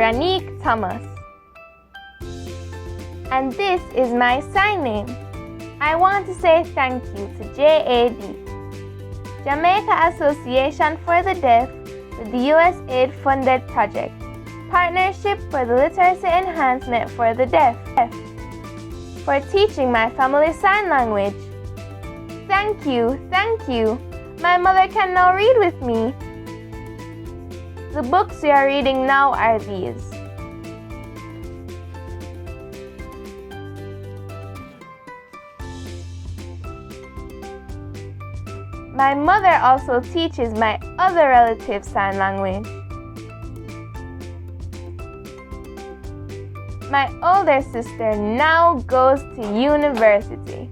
Ranique Thomas, and this is my sign name. I want to say thank you to JAD, Jamaica Association for the Deaf, with the USAID-funded project, Partnership for the Literacy Enhancement for the Deaf, for teaching my family sign language. Thank you, thank you. My mother can now read with me. The books we are reading now are these. My mother also teaches my other relatives sign language. My older sister now goes to university,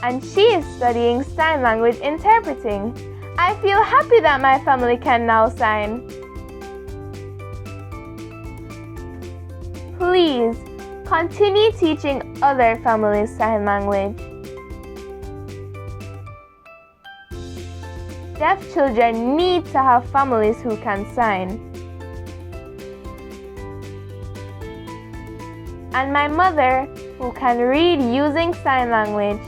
and she is studying sign language interpreting. I feel happy that my family can now sign. Please continue teaching other families sign language. Deaf children need to have families who can sign. And my mother, who can read using sign language,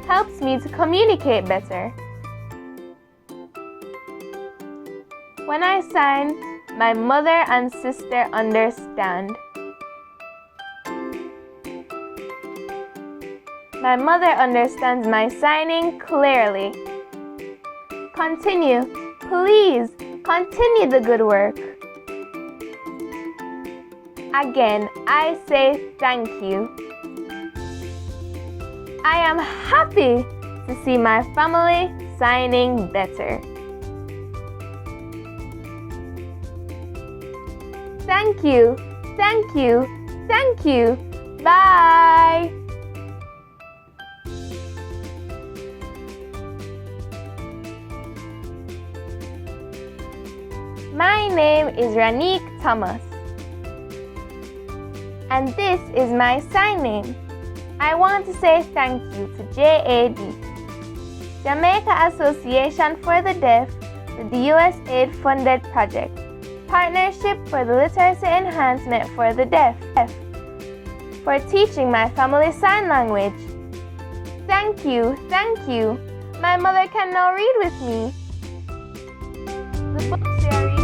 helps me to communicate better. When I sign, my mother and sister understand. My mother understands my signing clearly. Continue, please, continue the good work. Again, I say thank you. I am happy to see my family signing better. Thank you, thank you, thank you. Bye. My name is Ranique Thomas, and this is my sign name. I want to say thank you to JAD, Jamaica Association for the Deaf, with the USAID-funded project, Partnership for the Literacy Enhancement for the Deaf, for teaching my family sign language. Thank you, thank you. My mother can now read with me. The books we are reading.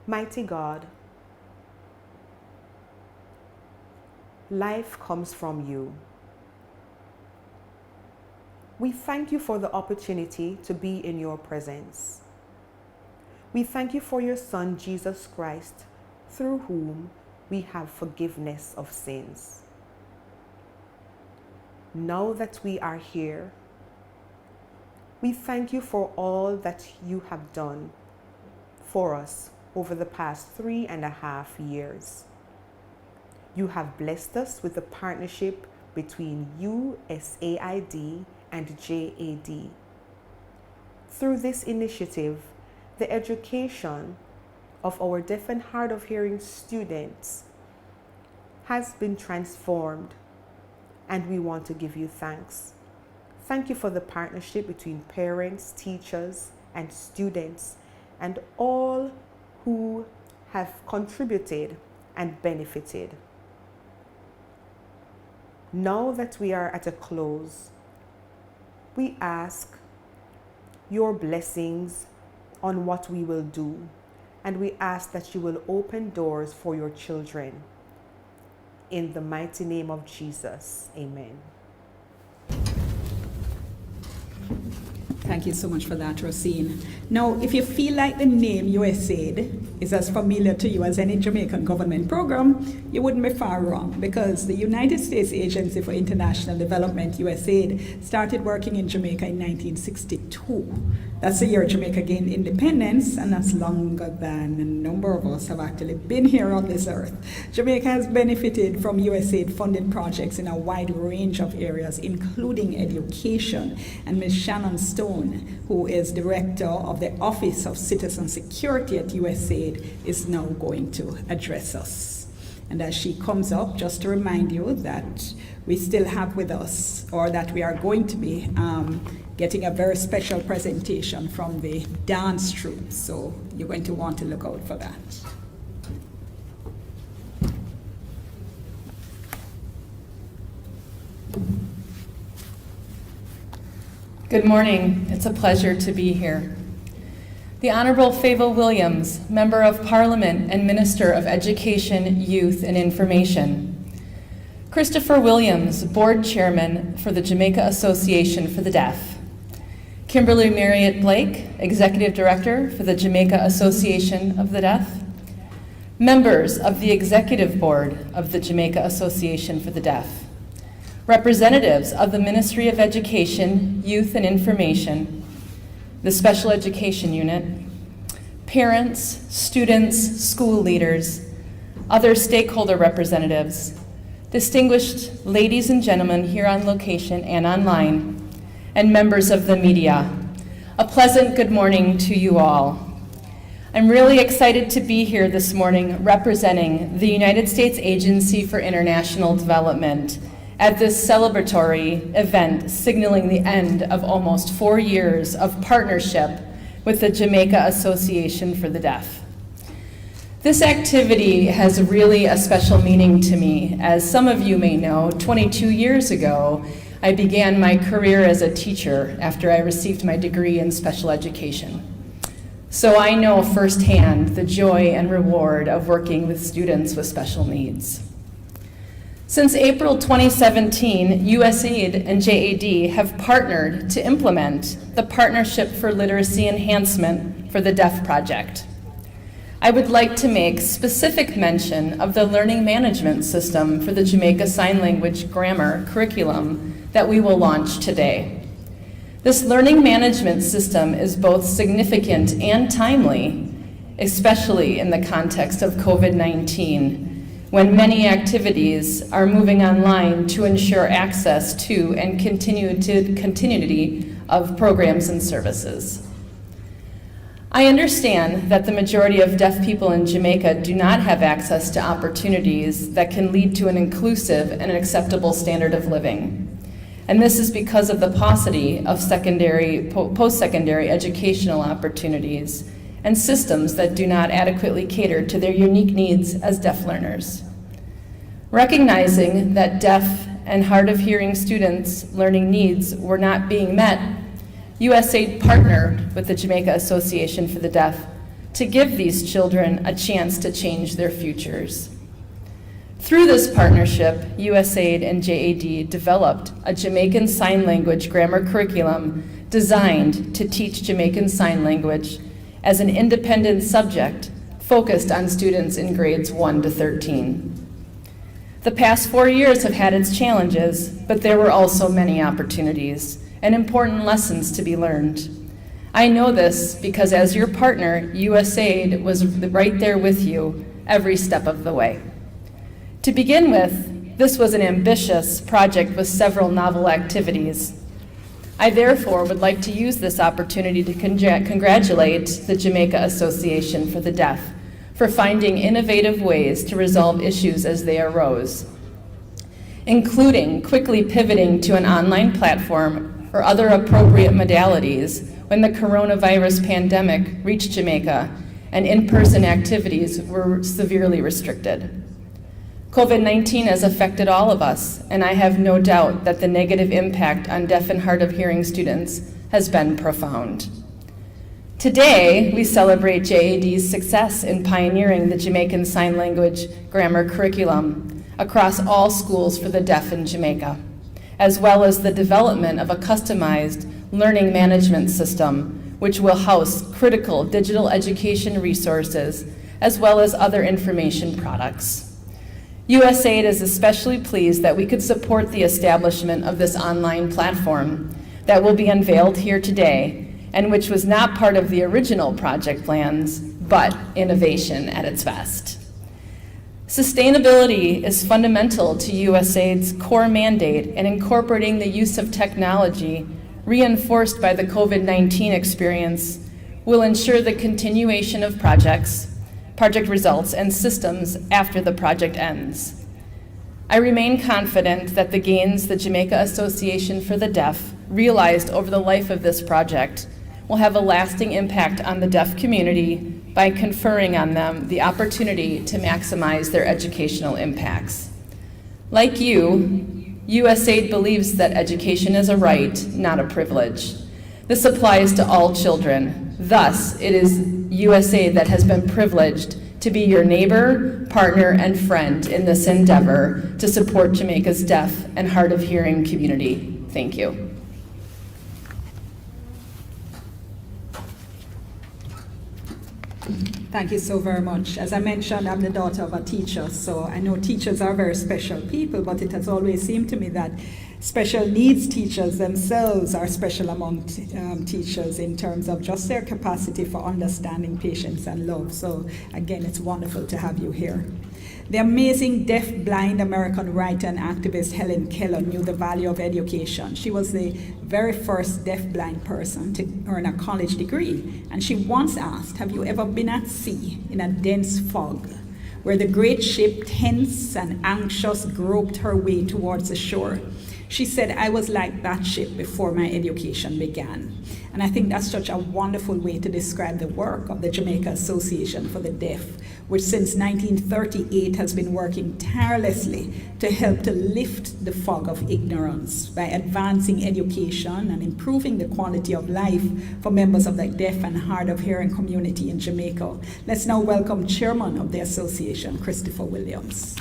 Mighty God, life comes from you. We thank you for the opportunity to be in your presence. We thank you for your Son, Jesus Christ, through whom we have forgiveness of sins. Now that we are here, we thank you for all that you have done for us over the past 3.5 years. You have blessed us with the partnership between USAID and JAD. Through this initiative, the education of our deaf and hard of hearing students has been transformed, and we want to give you thanks. Thank you for the partnership between parents, teachers, and students, and all who have contributed and benefited. Now that we are at a close, we ask your blessings on what we will do, and we ask that you will open doors for your children. In the mighty name of Jesus, amen. Thank you so much for that, Rosine. Now, if you feel like the name USAID is as familiar to you as any Jamaican government program, you wouldn't be far wrong, because the United States Agency for International Development, USAID, started working in Jamaica in 1962. That's the year Jamaica gained independence, and that's longer than a number of us have actually been here on this earth. Jamaica has benefited from USAID-funded projects in a wide range of areas, including education, and Ms. Shannon Stone, who is Director of the Office of Citizen Security at USAID, is now going to address us. And as she comes up, just to remind you that we still have with us, or that we are going to be getting a very special presentation from the dance troupe, so you're going to want to look out for that. Good morning. It's a pleasure to be here. The Honorable Fable Williams, Member of Parliament and Minister of Education, Youth, and Information. Christopher Williams, Board Chairman for the Jamaica Association for the Deaf. Kimberly Marriott Blake, Executive Director for the Jamaica Association of the Deaf. Members of the Executive Board of the Jamaica Association for the Deaf. Representatives of the Ministry of Education, Youth, and Information, the Special Education Unit, parents, students, school leaders, other stakeholder representatives, distinguished ladies and gentlemen here on location and online, and members of the media. A pleasant good morning to you all. I'm really excited to be here this morning representing the United States Agency for International Development at this celebratory event signaling the end of almost 4 years of partnership with the Jamaica Association for the Deaf. This activity has really a special meaning to me. As some of you may know, 22 years ago, I began my career as a teacher after I received my degree in special education. So I know firsthand the joy and reward of working with students with special needs. Since April 2017, USAID and JAD have partnered to implement the Partnership for Literacy Enhancement for the Deaf project. I would like to make specific mention of the learning management system for the Jamaica Sign Language grammar curriculum that we will launch today. This learning management system is both significant and timely, especially in the context of COVID-19, when many activities are moving online to ensure access to and continuity of programs and services. I understand that the majority of deaf people in Jamaica do not have access to opportunities that can lead to an inclusive and an acceptable standard of living. And this is because of the paucity of post-secondary educational opportunities and systems that do not adequately cater to their unique needs as deaf learners. Recognizing that deaf and hard of hearing students' learning needs were not being met, USAID partnered with the Jamaica Association for the Deaf to give these children a chance to change their futures. Through this partnership, USAID and JAD developed a Jamaican Sign Language grammar curriculum designed to teach Jamaican Sign Language as an independent subject focused on students in grades 1 to 13. The past 4 years have had its challenges, but there were also many opportunities and important lessons to be learned. I know this because as your partner, USAID was right there with you every step of the way. To begin with, This was an ambitious project with several novel activities. I therefore would like to use this opportunity to congratulate the Jamaica Association for the Deaf for finding innovative ways to resolve issues as they arose, including quickly pivoting to an online platform or other appropriate modalities when the coronavirus pandemic reached Jamaica and in-person activities were severely restricted. COVID-19 has affected all of us, and I have no doubt that the negative impact on deaf and hard of hearing students has been profound. Today, we celebrate JAD's success in pioneering the Jamaican Sign Language grammar curriculum across all schools for the deaf in Jamaica, as well as the development of a customized learning management system which will house critical digital education resources as well as other information products. USAID is especially pleased that we could support the establishment of this online platform that will be unveiled here today and which was not part of the original project plans, but innovation at its best. Sustainability is fundamental to USAID's core mandate, and incorporating the use of technology reinforced by the COVID-19 experience will ensure the continuation of project results and systems after the project ends. I remain confident that the gains the Jamaica Association for the Deaf realized over the life of this project will have a lasting impact on the deaf community by conferring on them the opportunity to maximize their educational impacts. Like you, USAID believes that education is a right, not a privilege. This applies to all children. Thus, it is USAID that has been privileged to be your neighbor, partner, and friend in this endeavor to support Jamaica's deaf and hard of hearing community. Thank you. Thank you so very much. As I mentioned, I'm the daughter of a teacher, so I know teachers are very special people, but it has always seemed to me that special needs teachers themselves are special among teachers in terms of just their capacity for understanding patience and love. So again, it's wonderful to have you here. The amazing deaf-blind American writer and activist Helen Keller knew the value of education. She was the very first deaf-blind person to earn a college degree. And she once asked, have you ever been at sea in a dense fog, where the great ship, tense and anxious, groped her way towards the shore? She said, I was like that ship before my education began. And I think that's such a wonderful way to describe the work of the Jamaica Association for the Deaf, which since 1938 has been working tirelessly to help to lift the fog of ignorance by advancing education and improving the quality of life for members of the deaf and hard of hearing community in Jamaica. Let's now welcome Chairman of the Association, Christopher Williams.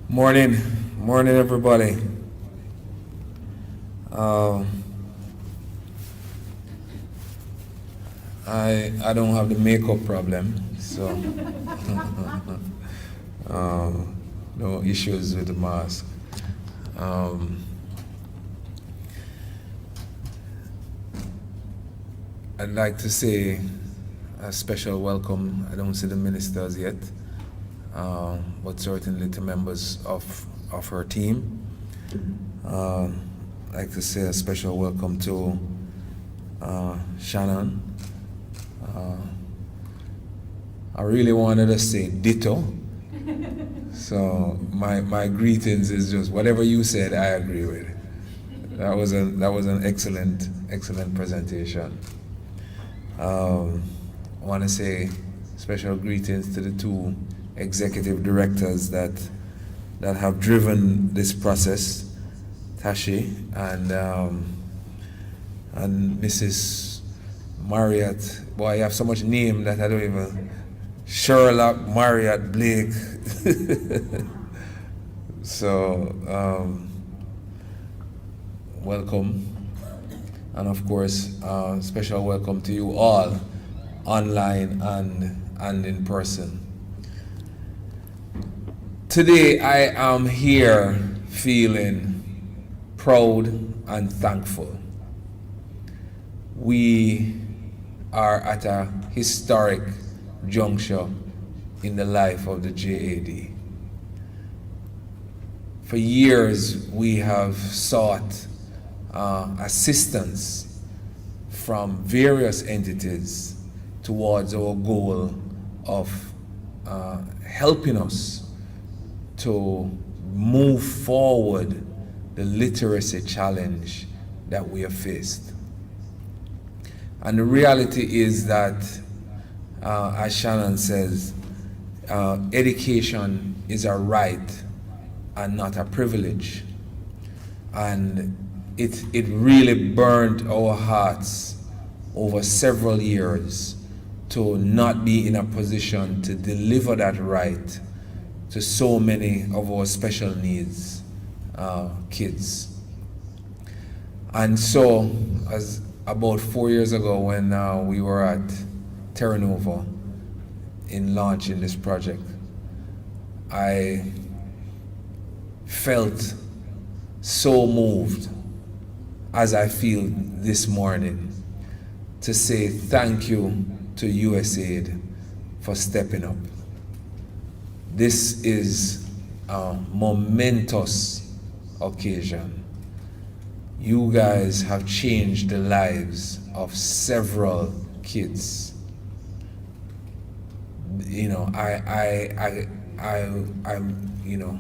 Morning everybody. I don't have the makeup problem, so no issues with the mask. I'd like to say a special welcome. I don't see the ministers yet, but certainly to members of her team. I'd like to say a special welcome to Shannon. I really wanted to say ditto. So my greetings is just whatever you said, I agree with. That was an excellent presentation. I want to say special greetings to the two executive directors that have driven this process, Tashi and Mrs. Marriott. Boy, you have so much name that I don't even. Sherlock Marriott Blake. So welcome, and of course special welcome to you all online and in person. Today I am here feeling proud and thankful. We are at a historic juncture in the life of the JAD. For years we have sought assistance from various entities towards our goal of helping us to move forward the literacy challenge that we have faced. And the reality is that, as Shannon says, education is a right and not a privilege. And it really burnt our hearts over several years to not be in a position to deliver that right to so many of our special needs kids. And so, as about 4 years ago when we were at Terra Nova in launching this project, I felt so moved, as I feel this morning, to say thank you to USAID for stepping up. This is a momentous occasion. You guys have changed the lives of several kids. You know, I'm, you know,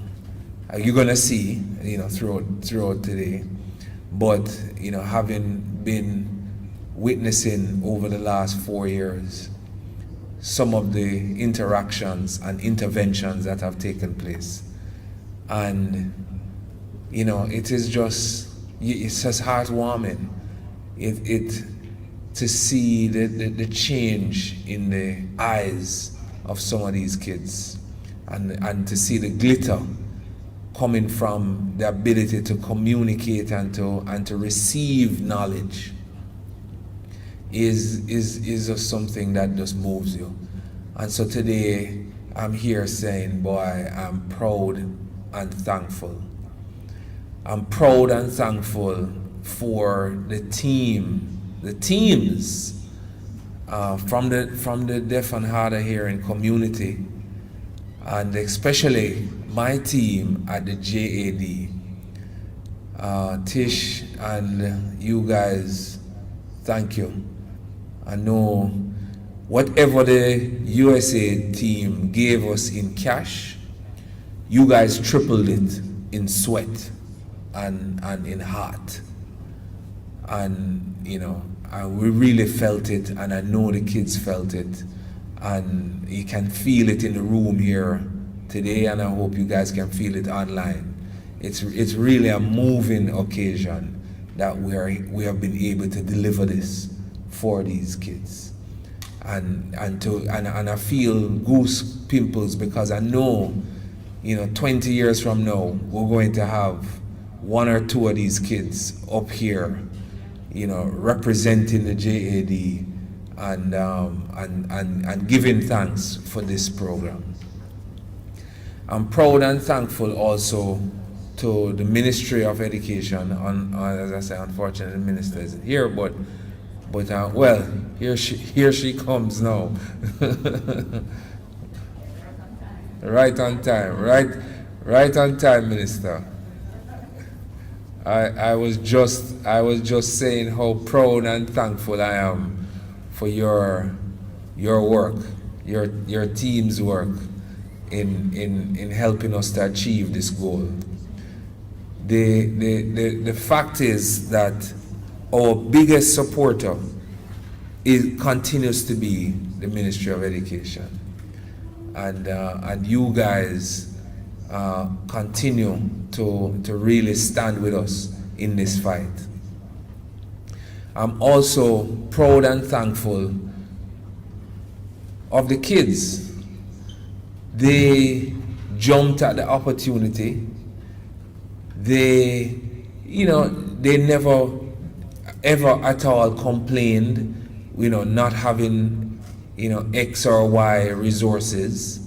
you're gonna see, you know, throughout today. But, you know, having been witnessing over the last 4 years some of the interactions and interventions that have taken place, and you know, it's just heartwarming. It to see the change in the eyes of some of these kids, and to see the glitter coming from the ability to communicate and to receive knowledge is just something that just moves you. And so today I'm here saying, boy, I'm proud and thankful. I'm proud and thankful for the teams from the deaf and hard of hearing community, and especially my team at the JAD. Tish and you guys, thank you. I know whatever the USA team gave us in cash, you guys tripled it in sweat and in heart. And you know, we really felt it, and I know the kids felt it, and you can feel it in the room here today, and I hope you guys can feel it online. It's really a moving occasion that we have been able to deliver this for these kids, and I feel goose pimples, because I know, you know, 20 years from now we're going to have one or two of these kids up here, you know, representing the JAD and giving thanks for this program. I'm proud and thankful also to the Ministry of Education. As I say, unfortunately, the minister isn't here, but well, here she comes now. Right on time, Minister. I was just saying how proud and thankful I am for your work, your team's work in helping us to achieve this goal. The fact is that our biggest supporter continues to be the Ministry of Education, and you guys continue to really stand with us in this fight. I'm also proud and thankful of the kids. They jumped at the opportunity. They never ever at all complained, you know, not having, you know, X or Y resources.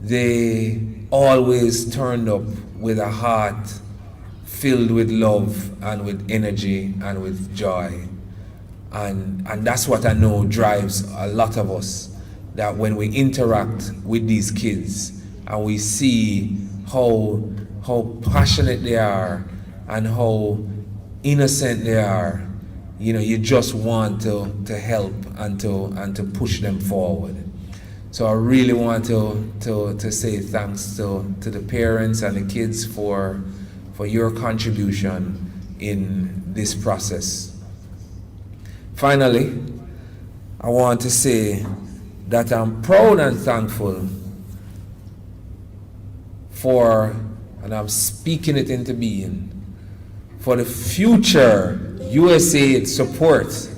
they always turned up with a heart filled with love and with energy and with joy. And that's what I know drives a lot of us, that when we interact with these kids and we see how passionate they are and how innocent they are, you know, you just want to help and to push them forward. So I really want to say thanks to the parents and the kids for your contribution in this process. Finally, I want to say that I'm proud and thankful for, and I'm speaking it into being, for the future USAID support.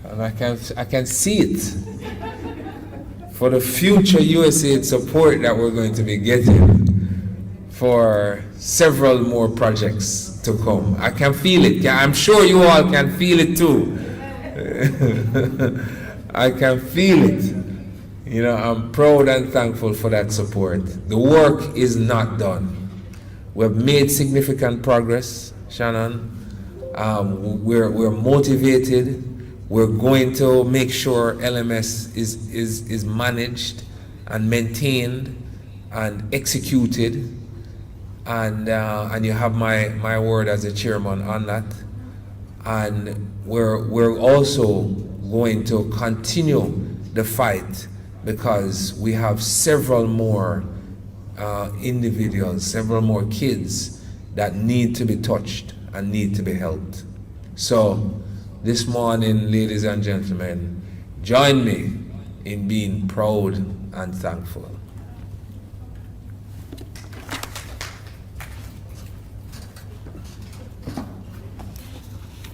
And I can see it. For the future USAID support that we're going to be getting for several more projects to come. I can feel it. I'm sure you all can feel it too. I can feel it. You know, I'm proud and thankful for that support. The work is not done. We've made significant progress, Shannon. We're motivated. We're going to make sure LMS is managed and maintained and executed. And you have my word as a chairman on that. And we're also going to continue the fight, because we have several more individuals, several more kids that need to be touched and need to be helped. So this morning, ladies and gentlemen, join me in being proud and thankful.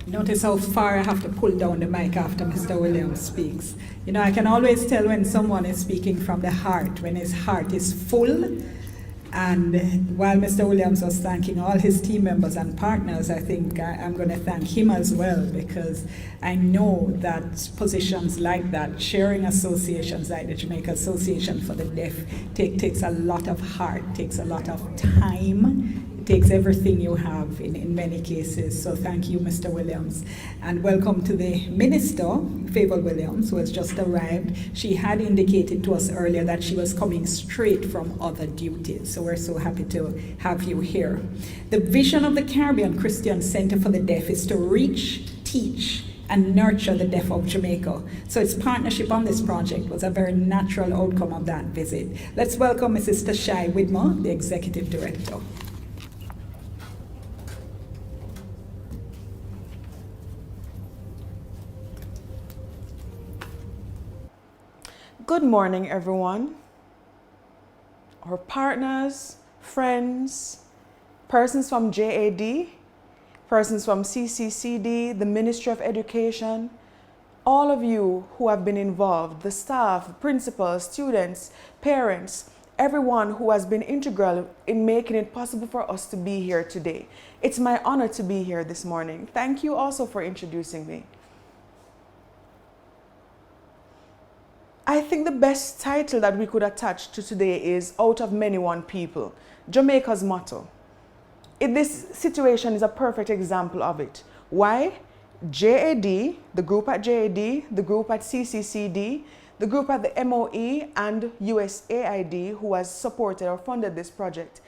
Notice how far I have to pull down the mic after Mr. Williams speaks. You know, I can always tell when someone is speaking from the heart, when his heart is full. And while Mr. Williams was thanking all his team members and partners, I think I'm going to thank him as well, because I know that positions like that, sharing associations like the Jamaica Association for the Deaf, takes a lot of heart, takes a lot of time. It takes everything you have in many cases. So thank you, Mr. Williams. And welcome to the Minister, Favour Williams, who has just arrived. She had indicated to us earlier that she was coming straight from other duties. So we're so happy to have you here. The vision of the Caribbean Christian Center for the Deaf is to reach, teach, and nurture the deaf of Jamaica. So its partnership on this project was a very natural outcome of that visit. Let's welcome Mrs. Tashai Widmer, the Executive Director. Good morning, everyone. Our partners, friends, persons from JAD, persons from CCCD, the Ministry of Education, all of you who have been involved, the staff, the principals, students, parents, everyone who has been integral in making it possible for us to be here today. It's my honor to be here this morning. Thank you also for introducing me. I think the best title that we could attach to today is Out of Many One People, Jamaica's motto. This situation is a perfect example of it. Why? JAD, the group at JAD, the group at CCCD, the group at the MOE and USAID who has supported or funded this project.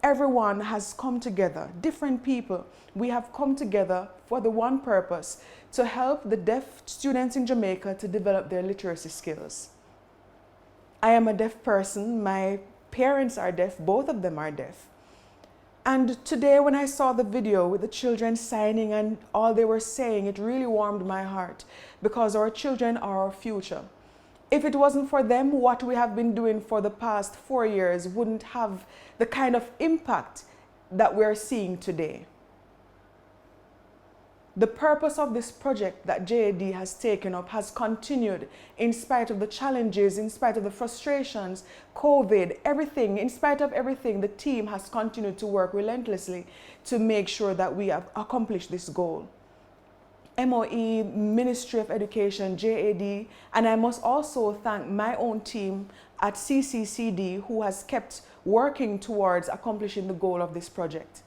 Everyone has come together, different people. We have come together for the one purpose, to help the deaf students in Jamaica to develop their literacy skills. I am a deaf person. My parents are deaf. Both of them are deaf. And today when I saw the video with the children signing and all they were saying, it really warmed my heart, because our children are our future. If it wasn't for them, what we have been doing for the past 4 years wouldn't have the kind of impact that we're seeing today. The purpose of this project that JAD has taken up has continued in spite of the challenges, in spite of the frustrations, COVID, everything. In spite of everything, the team has continued to work relentlessly to make sure that we have accomplished this goal. MOE, Ministry of Education, JAD, and I must also thank my own team at CCCD who has kept working towards accomplishing the goal of this project.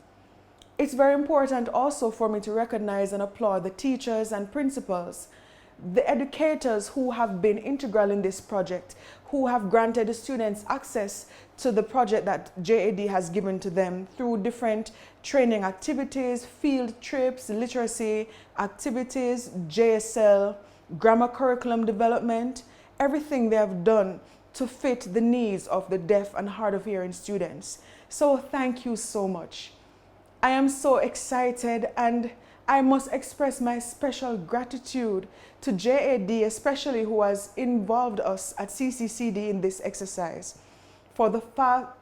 It's very important also for me to recognize and applaud the teachers and principals, the educators who have been integral in this project, who have granted the students access to the project that JAD has given to them through different training activities, field trips, literacy activities, JSL, grammar curriculum development, everything they have done to fit the needs of the deaf and hard of hearing students. So thank you so much. I am so excited, and I must express my special gratitude to JAD, especially who has involved us at CCCD in this exercise. For the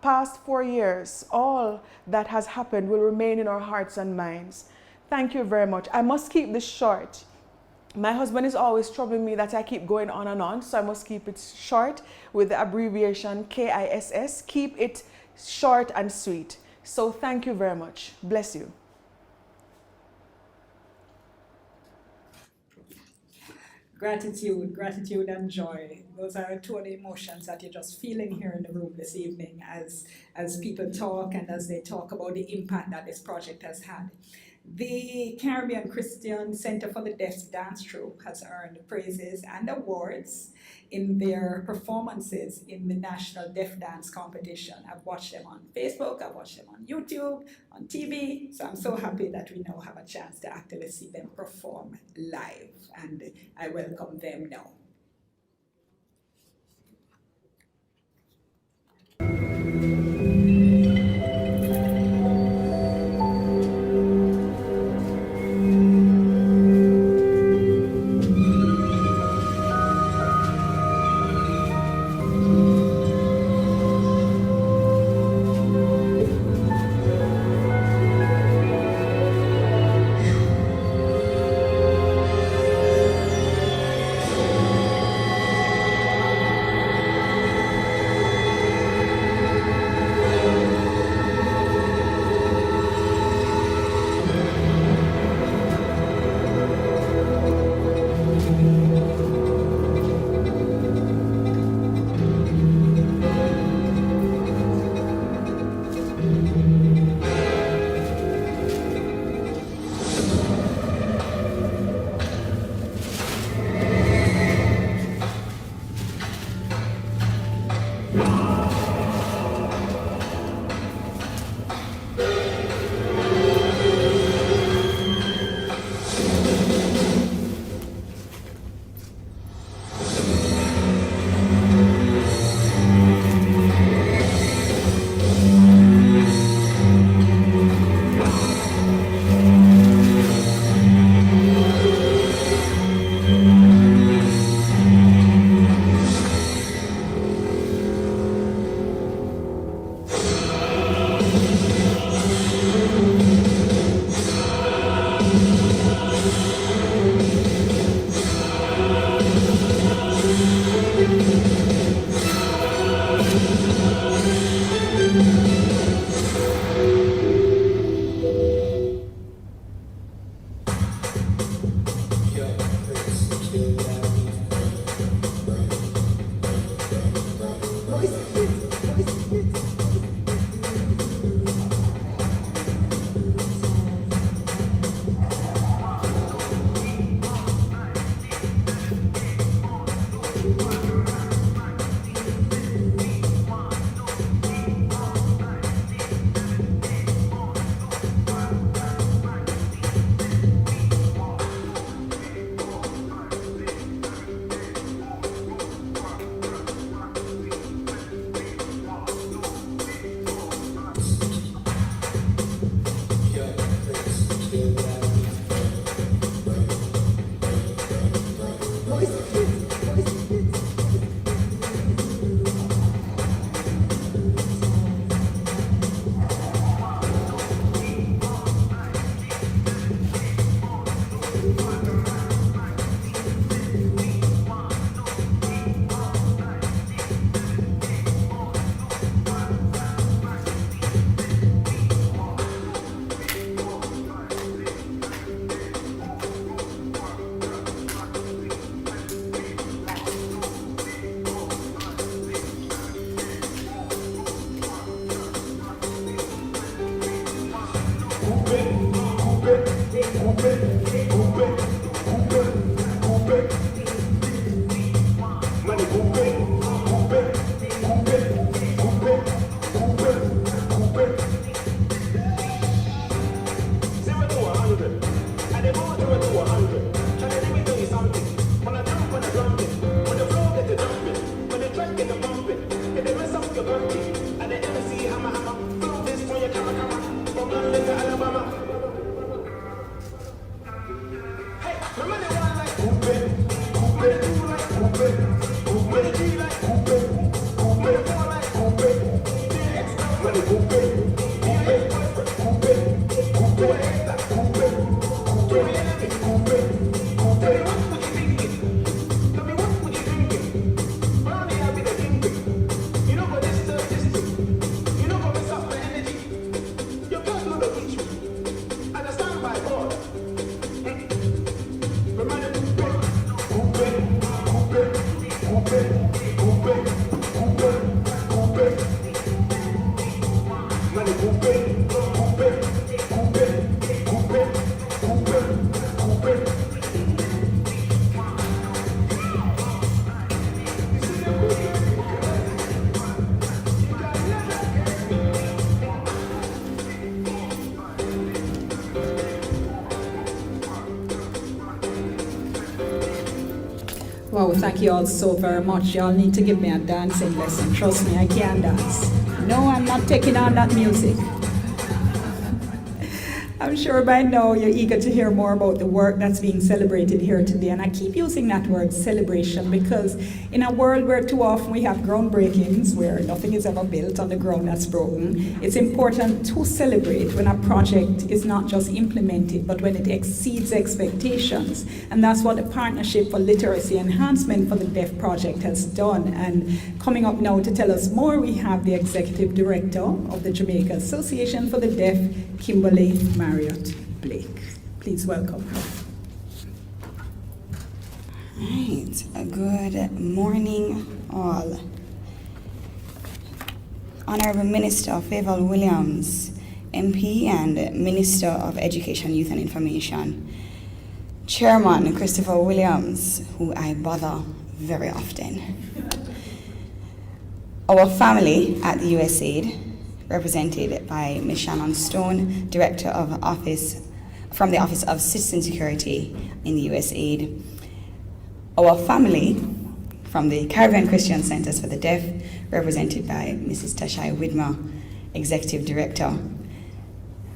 past 4 years, all that has happened will remain in our hearts and minds. Thank you very much. I must keep this short. My husband is always troubling me that I keep going on, so I must keep it short with the abbreviation KISS. Keep it short and sweet. So thank you very much. Bless you. Gratitude, gratitude and joy. Those are two of the emotions that you're just feeling here in the room this evening as people talk and as they talk about the impact that this project has had. The Caribbean Christian Center for the Deaf's dance troupe has earned praises and awards in their performances in the National Deaf Dance Competition. I've watched them on Facebook, I've watched them on YouTube, on TV, so I'm so happy that we now have a chance to actually see them perform live, and I welcome them now. Wow, thank you all so very much. Y'all need to give me a dancing lesson. Trust me, I can dance. No, I'm not taking on that music. I'm sure by now you're eager to hear more about the work that's being celebrated here today. And I keep using that word celebration because in a world where too often we have groundbreakings, where nothing is ever built on the ground that's broken, it's important to celebrate when a project is not just implemented, but when it exceeds expectations. And that's what the Partnership for Literacy Enhancement for the Deaf project has done. And coming up now to tell us more, we have the Executive Director of the Jamaica Association for the Deaf, Kimberly Marriott Blake. Please welcome her. Right. Good morning, all. Honorable Minister Favour Williams, MP and Minister of Education, Youth and Information, Chairman Christopher Williams, who I bother very often, our family at the USAID, represented by Ms. Shannon Stone, Director of Office from the Office of Citizen Security in the USAID, our family from the Caribbean Christian Centers for the Deaf, represented by Mrs. Tashai Widmer, Executive Director.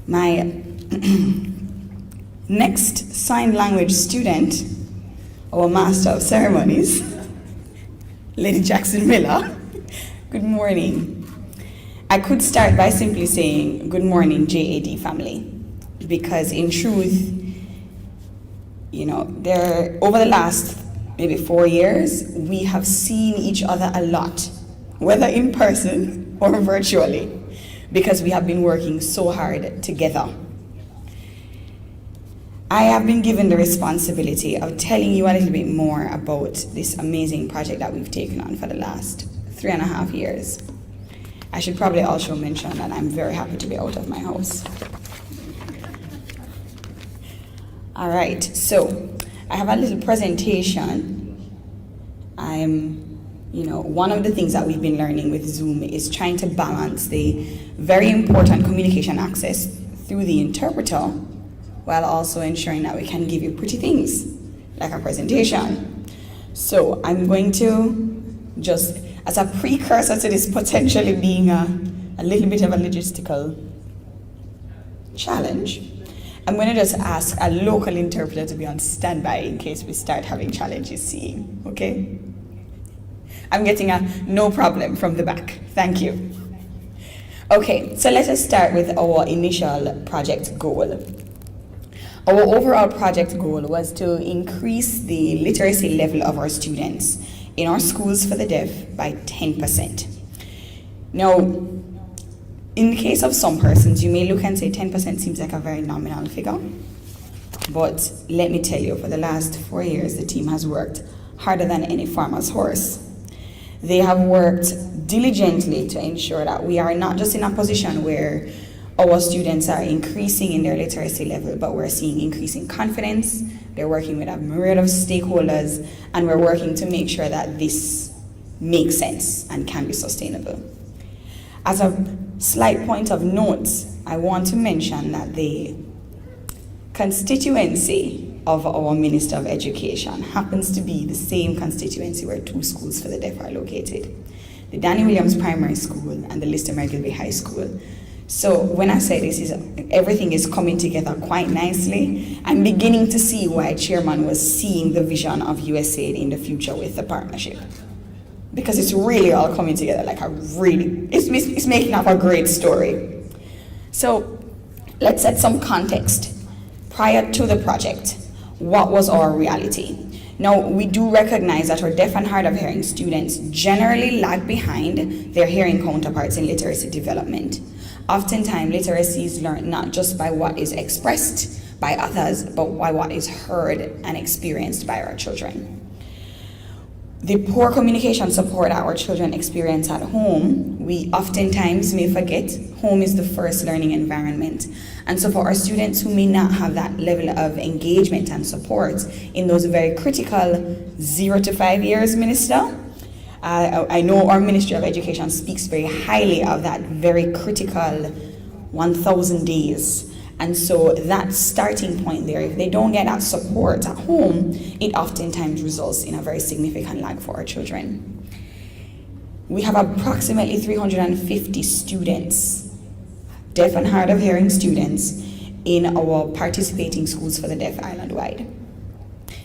My next sign language student, our Master of Ceremonies, Lady Jackson Miller. Good morning. I could start by simply saying, good morning, JAD family, because in truth, you know, over the last maybe 4 years, we have seen each other a lot, whether in person or virtually, because we have been working so hard together. I have been given the responsibility of telling you a little bit more about this amazing project that we've taken on for the last 3.5 years. I should probably also mention that I'm very happy to be out of my house. All right, so I have a little presentation. One of the things that we've been learning with Zoom is trying to balance the very important communication access through the interpreter while also ensuring that we can give you pretty things like a presentation. So I'm going to just, as a precursor to this potentially being a little bit of a logistical challenge, I'm going to just ask a local interpreter to be on standby in case we start having challenges seeing, okay? I'm getting a no problem from the back. Thank you. Okay, so let us start with our initial project goal. Our overall project goal was to increase the literacy level of our students in our schools for the deaf by 10%. Now, in the case of some persons, you may look and say 10% seems like a very nominal figure. But let me tell you, for the last 4 years, the team has worked harder than any farmer's horse. They have worked diligently to ensure that we are not just in a position where Our students are increasing in their literacy level, but we're seeing increasing confidence. They're working with a myriad of stakeholders, and we're working to make sure that this makes sense and can be sustainable. As a slight point of note, I want to mention that the constituency of our Minister of Education happens to be the same constituency where 2 schools for the deaf are located, the Danny Williams Primary School and the Lister McGilvey High School. So when I say this, everything is coming together quite nicely. I'm beginning to see why Chairman was seeing the vision of USAID in the future with the partnership. Because it's really all coming together like it's making up a great story. So let's set some context. Prior to the project, what was our reality? Now, we do recognize that our deaf and hard of hearing students generally lag behind their hearing counterparts in literacy development. Oftentimes, literacy is learned not just by what is expressed by others, but by what is heard and experienced by our children. The poor communication support our children experience at home, we oftentimes may forget home is the first learning environment. And so for our students who may not have that level of engagement and support in those very critical 0 to 5 years, Minister, I know our Ministry of Education speaks very highly of that very critical 1,000 days. And so that starting point there, if they don't get that support at home, it oftentimes results in a very significant lag for our children. We have approximately 350 students, deaf and hard of hearing students, in our participating schools for the deaf island-wide.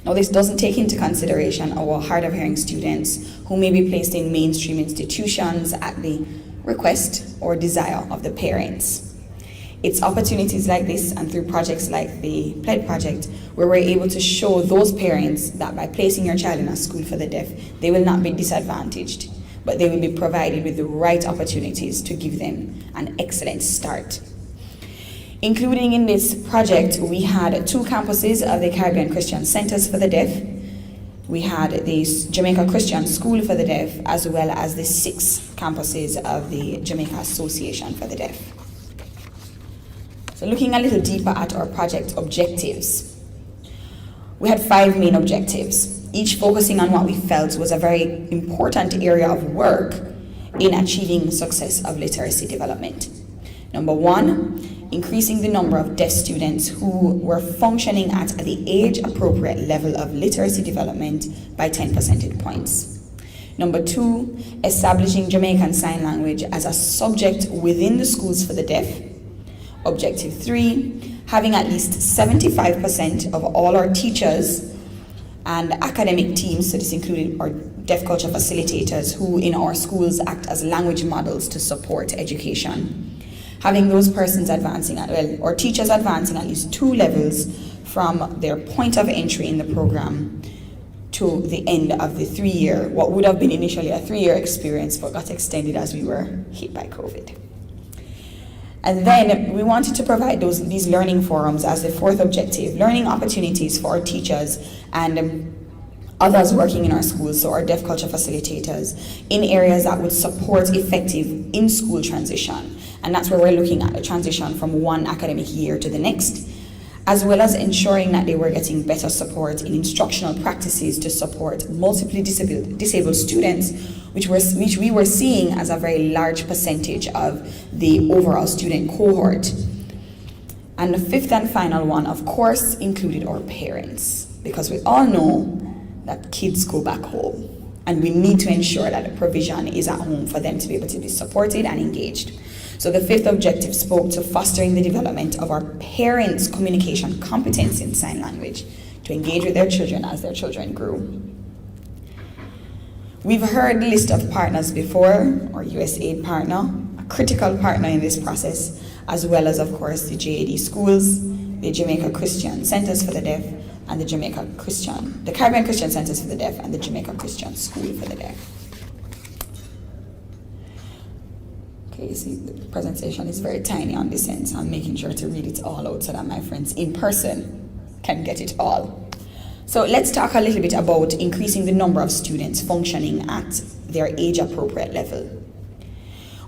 Now, this doesn't take into consideration our hard of hearing students who may be placed in mainstream institutions at the request or desire of the parents. It's opportunities like this and through projects like the PLED project where we're able to show those parents that by placing your child in a school for the deaf, they will not be disadvantaged, but they will be provided with the right opportunities to give them an excellent start. Including in this project, we had 2 campuses of the Caribbean Christian Centers for the Deaf. We had the Jamaica Christian School for the Deaf, as well as the 6 campuses of the Jamaica Association for the Deaf. So looking a little deeper at our project objectives, we had 5 main objectives, each focusing on what we felt was a very important area of work in achieving the success of literacy development. Number 1, increasing the number of deaf students who were functioning at the age-appropriate level of literacy development by 10 percentage points. Number 2, establishing Jamaican Sign Language as a subject within the schools for the deaf. Objective 3, having at least 75% of all our teachers and academic teams, so this included our deaf culture facilitators who in our schools act as language models to support education. Having those persons advancing, or teachers advancing at least 2 levels from their point of entry in the program to the end of the 3-year, what would have been initially a 3-year experience but got extended as we were hit by COVID. And then we wanted to provide these learning forums as the 4th objective, learning opportunities for our teachers and others working in our schools, so our deaf culture facilitators, in areas that would support effective in-school transition. And that's where we're looking at a transition from one academic year to the next, as well as ensuring that they were getting better support in instructional practices to support multiply disabled students, which we were seeing as a very large percentage of the overall student cohort. And the 5th and final one, of course, included our parents, because we all know that kids go back home, and we need to ensure that the provision is at home for them to be able to be supported and engaged. So the 5th objective spoke to fostering the development of our parents' communication competence in sign language to engage with their children as their children grew. We've heard the list of partners before, our USAID partner, a critical partner in this process, as well as, of course, the JAD schools, the Jamaica Christian Centers for the Deaf, and the Caribbean Christian Centers for the Deaf, and the Jamaica Christian School for the Deaf. Okay, you see, the presentation is very tiny on this end, so I'm making sure to read it all out so that my friends in person can get it all. So let's talk a little bit about increasing the number of students functioning at their age-appropriate level.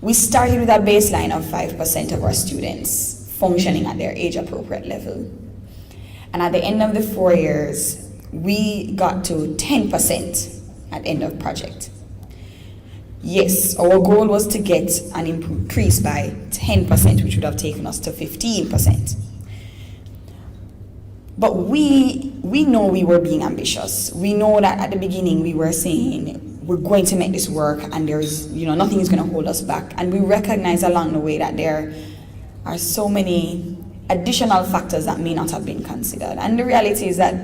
We started with a baseline of 5% of our students functioning at their age-appropriate level. And at the end of the 4 years, we got to 10% at the end of project. Yes, our goal was to get an increase by 10%, which would have taken us to 15%. But we know we were being ambitious. We know that at the beginning we were saying, we're going to make this work and there's, nothing is going to hold us back. And we recognize along the way that there are so many additional factors that may not have been considered. And the reality is that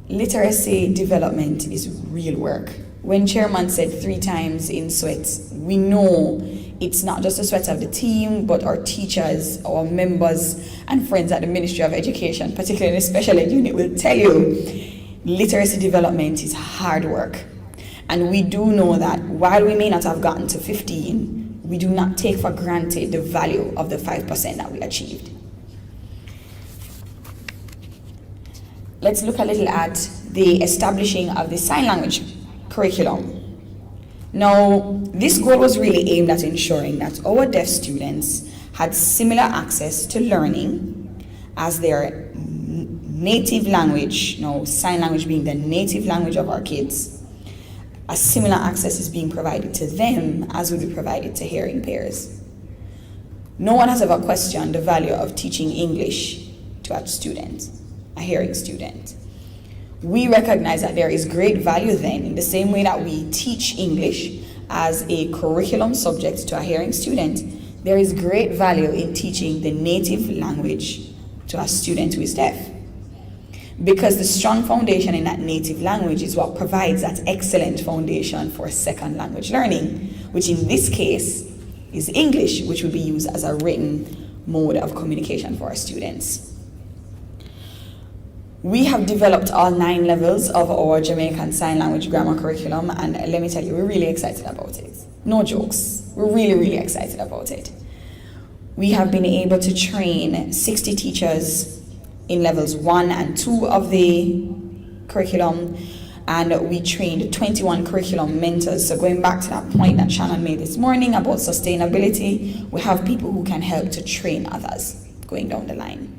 literacy development is real work. When Chairman said 3 times in sweat, we know it's not just the sweat of the team, but our teachers, our members, and friends at the Ministry of Education, particularly in the special ed unit, will tell you literacy development is hard work. And we do know that while we may not have gotten to 15, we do not take for granted the value of the 5% that we achieved. Let's look a little at the establishing of the sign language curriculum. Now, this goal was really aimed at ensuring that our deaf students had similar access to learning as their native language, sign language being the native language of our kids. A similar access is being provided to them as would be provided to hearing impairs. No one has ever questioned the value of teaching English to a student, a hearing student. We recognize that there is great value then, in the same way that we teach English as a curriculum subject to a hearing student, there is great value in teaching the native language to a student who is deaf. Because the strong foundation in that native language is what provides that excellent foundation for second language learning, which in this case is English, which will be used as a written mode of communication for our students. We have developed all 9 levels of our Jamaican Sign Language Grammar Curriculum, and let me tell you, we're really excited about it. No jokes, we're really, really excited about it. We have been able to train 60 teachers in levels 1 and 2 of the curriculum, and we trained 21 curriculum mentors. So going back to that point that Shannon made this morning about sustainability, we have people who can help to train others going down the line.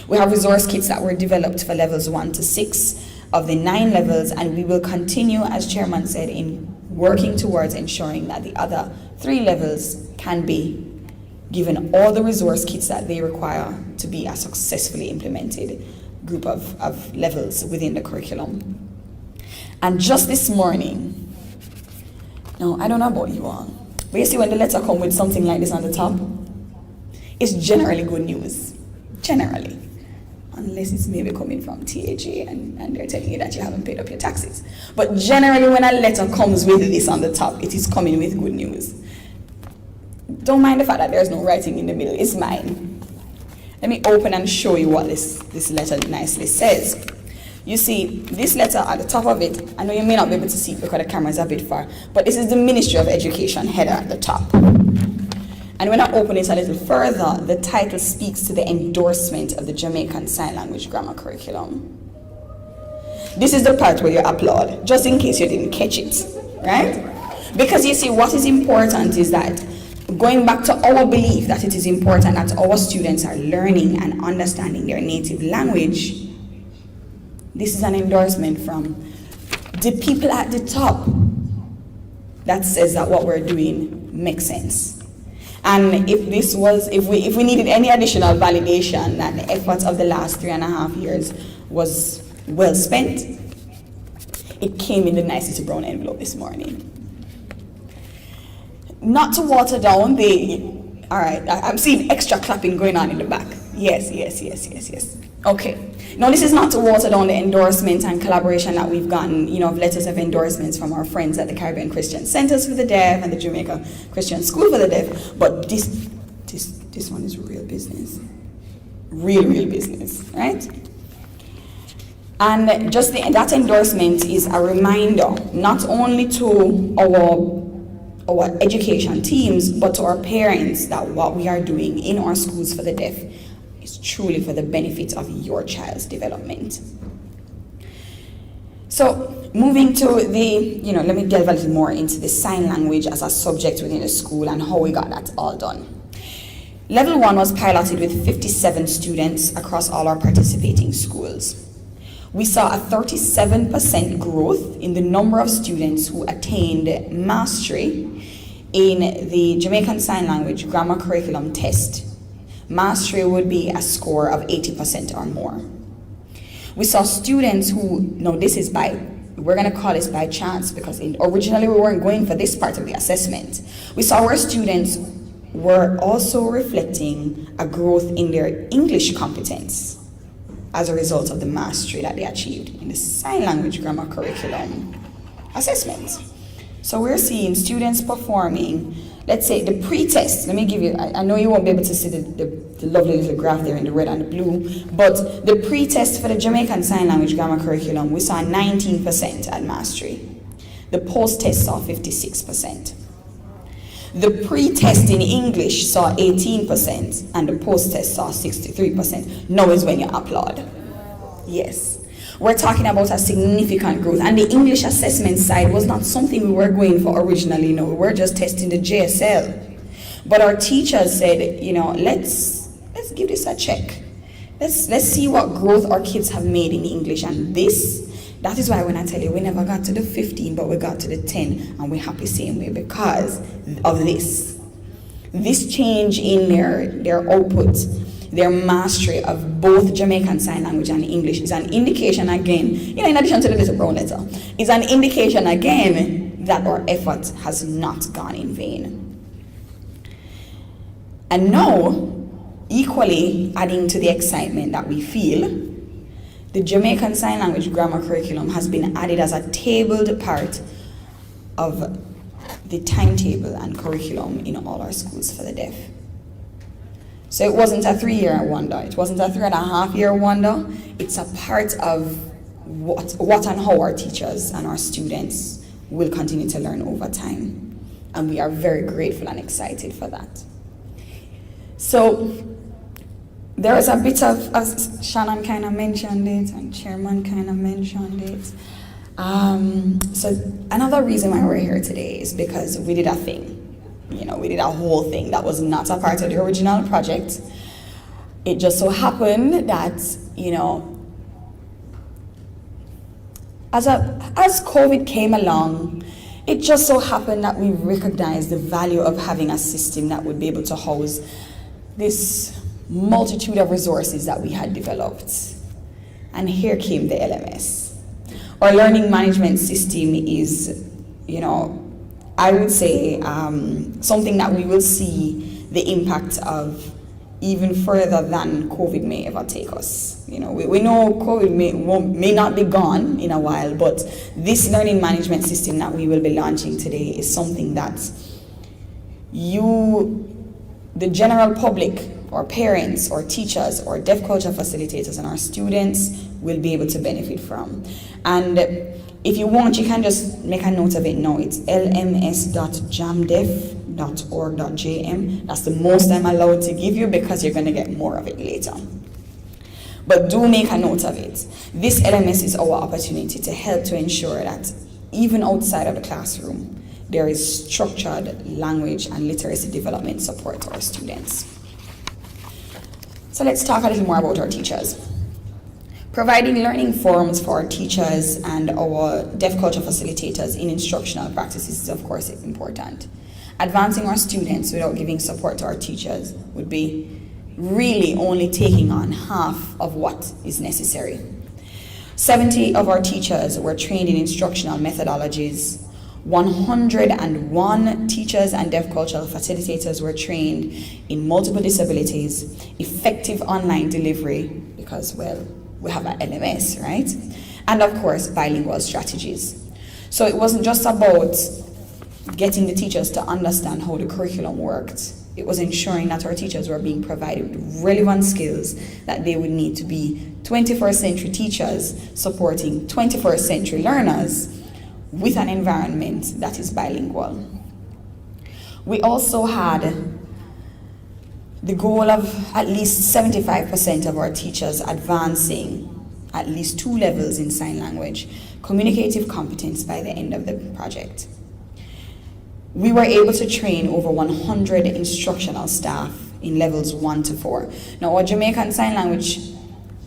We have resource kits that were developed for levels 1 to 6 of the 9 levels, and we will continue, as Chairman said, in working towards ensuring that the other 3 levels can be given all the resource kits that they require to be a successfully implemented group of levels within the curriculum. And just this morning, now I don't know about you all, but you see when the letter comes with something like this on the top, it's generally good news, generally. Unless it's maybe coming from TAG and they're telling you that you haven't paid up your taxes. But generally when a letter comes with this on the top, it is coming with good news. Don't mind the fact that there's no writing in the middle, it's mine. Let me open and show you what this letter nicely says. You see, this letter at the top of it, I know you may not be able to see it because the camera is a bit far, but this is the Ministry of Education header at the top. And when I open it a little further, the title speaks to the endorsement of the Jamaican Sign Language Grammar Curriculum. This is the part where you applaud, just in case you didn't catch it, right? Because you see, what is important is that, going back to our belief that it is important that our students are learning and understanding their native language, this is an endorsement from the people at the top that says that what we're doing makes sense. And if we needed any additional validation that the efforts of the last 3.5 years was well spent, it came in the nicest brown envelope this morning. Not to water down all right, I'm seeing extra clapping going on in the back. Yes. Okay. Now, this is not to water down the endorsement and collaboration that we've gotten, of letters of endorsements from our friends at the Caribbean Christian Centers for the Deaf and the Jamaica Christian School for the Deaf, but this one is real business. Real business, right? And just that endorsement is a reminder, not only to our education teams, but to our parents, that what we are doing in our schools for the deaf is truly for the benefit of your child's development. So moving to let me delve a little more into the sign language as a subject within the school and how we got that all done. Level 1 was piloted with 57 students across all our participating schools. We saw a 37% growth in the number of students who attained mastery in the Jamaican Sign Language Grammar Curriculum test. Mastery would be a score of 80% or more. We saw students who, we're going to call this by chance because originally we weren't going for this part of the assessment. We saw our students were also reflecting a growth in their English competence as a result of the mastery that they achieved in the Sign Language Grammar Curriculum assessment. So we're seeing students performing, let's say the pre-test, let me give you, I know you won't be able to see the lovely little graph there in the red and the blue, but the pre-test for the Jamaican Sign Language Grammar Curriculum, we saw 19% at mastery. The post-test saw 56%. The pre-test in English saw 18% and the post-test saw 63%. Now is when you applaud. Yes. We're talking about a significant growth, and the English assessment side was not something we were going for originally. No, we were just testing the JSL. But our teachers said, let's give this a check. Let's see what growth our kids have made in English, and that is why when I tell you we never got to the 15, but we got to the 10, and we're happy same way because of this change in their output. Their mastery of both Jamaican Sign Language and English is an indication again, in addition to the little brown letter, is an indication again that our effort has not gone in vain. And now, equally adding to the excitement that we feel, the Jamaican Sign Language Grammar Curriculum has been added as a tabled part of the timetable and curriculum in all our schools for the deaf. So it wasn't a 3-year wonder, it wasn't a 3.5-year wonder, it's a part of what and how our teachers and our students will continue to learn over time. And we are very grateful and excited for that. So there is a bit of, as Shannon kind of mentioned it and Chairman kind of mentioned it. So another reason why we're here today is because we did a thing. We did a whole thing that was not a part of the original project. It just so happened that, as COVID came along, it just so happened that we recognized the value of having a system that would be able to house this multitude of resources that we had developed. And here came the LMS. Our learning management system is, I would say something that we will see the impact of even further than COVID may ever take us. We know COVID may not be gone in a while, but this learning management system that we will be launching today is something that the general public, or parents, or teachers, or deaf culture facilitators, and our students will be able to benefit from. And if you want, you can just make a note of it now. It's lms.jamdef.org.jm. That's the most I'm allowed to give you because you're going to get more of it later. But do make a note of it. This LMS is our opportunity to help to ensure that even outside of the classroom, there is structured language and literacy development support to our students. So let's talk a little more about our teachers. Providing learning forums for our teachers and our deaf culture facilitators in instructional practices is of course important. Advancing our students without giving support to our teachers would be really only taking on half of what is necessary. 70 of our teachers were trained in instructional methodologies. 101 teachers and deaf cultural facilitators were trained in multiple disabilities, effective online delivery, because, we have an LMS, right? And of course, bilingual strategies. So it wasn't just about getting the teachers to understand how the curriculum worked. It was ensuring that our teachers were being provided with relevant skills that they would need to be 21st century teachers supporting 21st century learners with an environment that is bilingual. We also had the goal of at least 75% of our teachers advancing at least 2 levels in sign language communicative competence by the end of the project. We were able to train over 100 instructional staff in levels 1 to 4. Now, our Jamaican Sign Language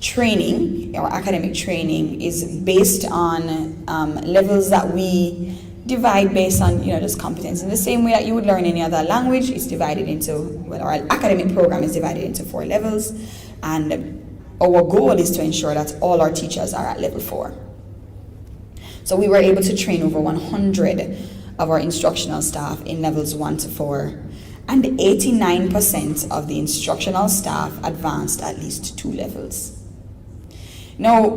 training, our academic training, is based on levels that we divide based on, just competence. In the same way that you would learn any other language, it's divided into, our academic program is divided into 4 levels, and our goal is to ensure that all our teachers are at level 4. So we were able to train over 100 of our instructional staff in levels 1 to 4, and 89% of the instructional staff advanced at least 2 levels. Now,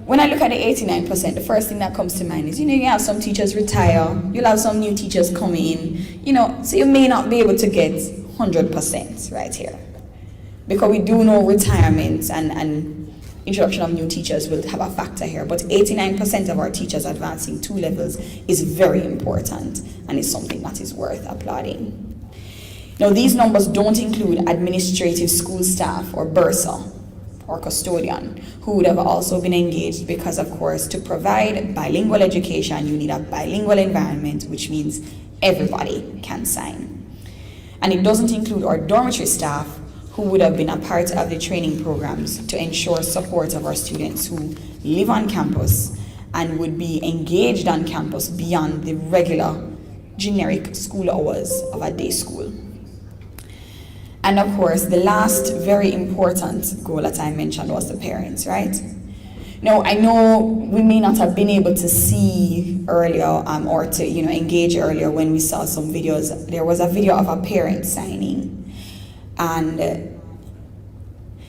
when I look at the 89%, the first thing that comes to mind is, you have some teachers retire, you'll have some new teachers come in, so you may not be able to get 100% right here. Because we do know retirement and introduction of new teachers will have a factor here, but 89% of our teachers advancing 2 levels is very important and is something that is worth applauding. Now, these numbers don't include administrative school staff or bursar or custodian who would have also been engaged because, of course, to provide bilingual education, you need a bilingual environment, which means everybody can sign. And it doesn't include our dormitory staff who would have been a part of the training programs to ensure support of our students who live on campus and would be engaged on campus beyond the regular generic school hours of a day school. And of course, the last very important goal that I mentioned was the parents, right? Now, I know we may not have been able to see earlier or to engage earlier when we saw some videos. There was a video of a parent signing. And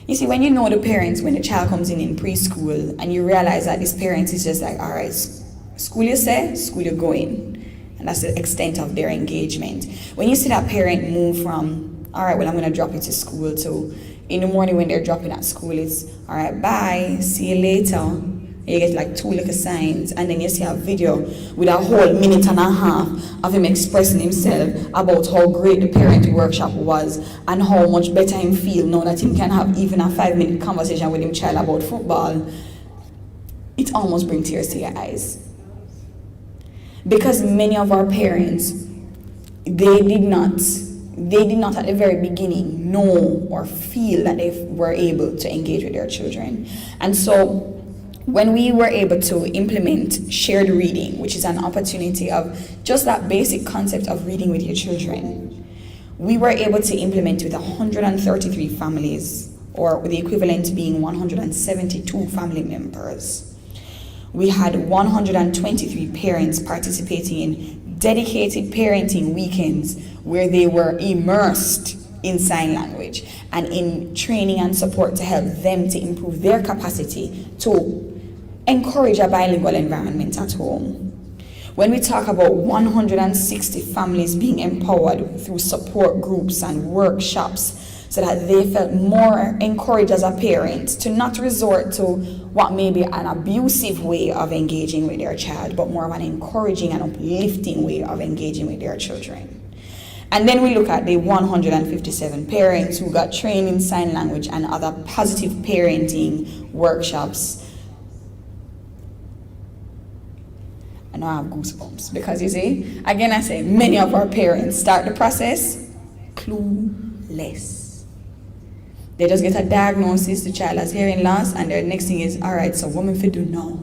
you see, when you know the parents, when the child comes in preschool, and you realize that this parent is just like, all right, school you say, school you going. And that's the extent of their engagement. When you see that parent move from, all right, well, I'm going to drop you to school, to in the morning when they're dropping at school, it's, all right, bye, see you later. And you get like 2 little signs, and then you see a video with a whole minute and a half of him expressing himself about how great the parent workshop was and how much better him feel now that he can have even a 5-minute conversation with his child about football. It almost brings tears to your eyes. Because many of our parents, they did not at the very beginning know or feel that they were able to engage with their children. And so when we were able to implement shared reading, which is an opportunity of just that basic concept of reading with your children, we were able to implement with 133 families, or with the equivalent being 172 family members. We had 123 parents participating in dedicated parenting weekends where they were immersed in sign language and in training and support to help them to improve their capacity to encourage a bilingual environment at home. When we talk about 160 families being empowered through support groups and workshops so that they felt more encouraged as a parent to not resort to what may be an abusive way of engaging with their child, but more of an encouraging and uplifting way of engaging with their children. And then we look at the 157 parents who got trained in sign language and other positive parenting workshops. And I have goosebumps because you see, again I say, many of our parents start the process clueless. They just get a diagnosis, the child has hearing loss, and their next thing is, all right, so what am I do now?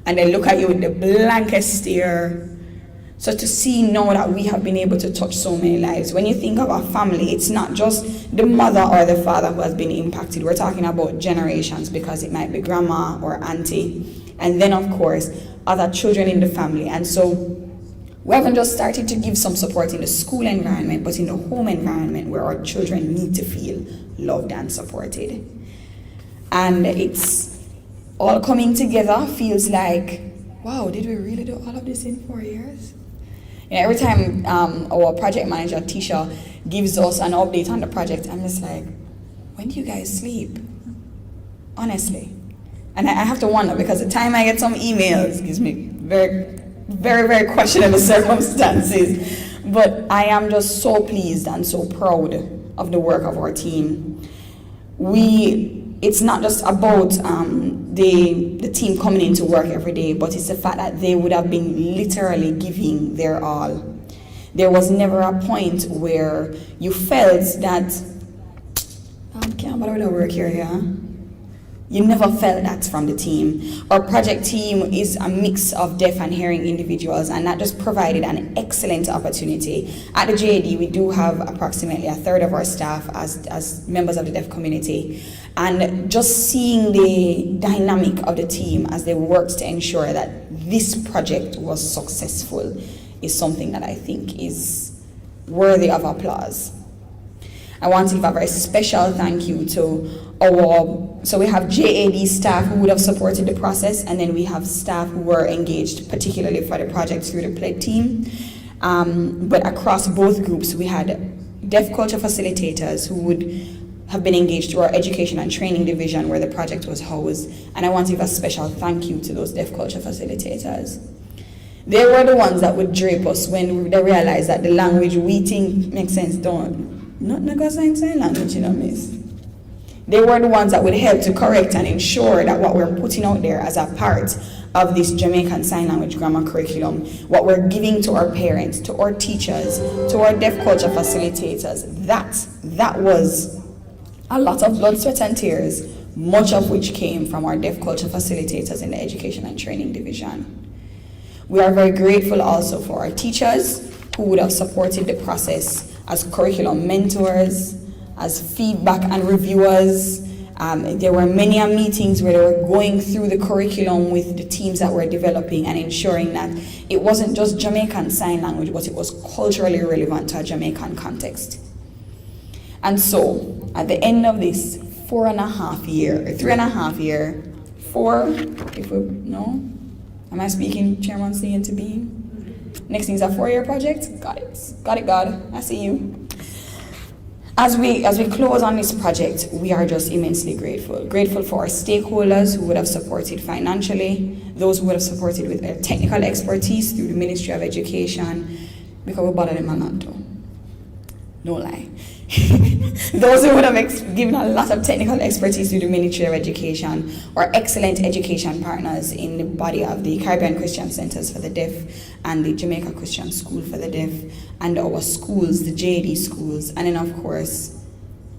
And they look at you with the blankest stare. So to see now that we have been able to touch so many lives, when you think of a family, it's not just the mother or the father who has been impacted. We're talking about generations because it might be grandma or auntie. And then, of course, other children in the family. And so we haven't just started to give some support in the school environment, but in the home environment where our children need to feel loved and supported. And it's all coming together, feels like, wow, did we really do all of this in 4 years? Every time our project manager, Tisha, gives us an update on the project, I'm just like, when do you guys sleep? Honestly. And I have to wonder, because the time I get some emails gives me very, very, very questionable circumstances. But I am just so pleased and so proud of the work of our team. We it's not just about the team coming into work every day, but it's the fact that they would have been literally giving their all. There was never a point where you felt that, can't bother with the work here, yeah? You never felt that from the team. Our project team is a mix of deaf and hearing individuals, and that just provided an excellent opportunity. At the JAD, we do have approximately a third of our staff as members of the deaf community. And just seeing the dynamic of the team as they worked to ensure that this project was successful is something that I think is worthy of applause. I want to give a very special thank you to so we have JAD staff who would have supported the process, and then we have staff who were engaged particularly for the project through the PLED team. But across both groups, we had deaf culture facilitators who would have been engaged through our education and training division where the project was housed. And I want to give a special thank you to those deaf culture facilitators. They were the ones that would drape us when they realized that the language we think makes sense not sign language, you know, miss. They were the ones that would help to correct and ensure that what we're putting out there as a part of this Jamaican Sign Language Grammar curriculum, what we're giving to our parents, to our teachers, to our deaf culture facilitators, that was a lot of blood, sweat, and tears, much of which came from our deaf culture facilitators in the education and training division. We are very grateful also for our teachers who would have supported the process as curriculum mentors, as feedback and reviewers. There were many meetings where they were going through the curriculum with the teams that were developing and ensuring that it wasn't just Jamaican Sign Language, but it was culturally relevant to a Jamaican context. And so, at the end of this 4.5 year, am I speaking Chairman C into being? Next thing is a 4-year project. Got it, God. I see you. As we close on this project, we are just immensely grateful. Grateful for our stakeholders who would have supported financially, those who would have supported with their technical expertise through the Ministry of Education, because we bother them a lot too. No lie. Those who would have given a lot of technical expertise through the Ministry of Education, or excellent education partners in the body of the Caribbean Christian Centers for the Deaf and the Jamaica Christian School for the Deaf, and our schools, the JD schools, and then of course,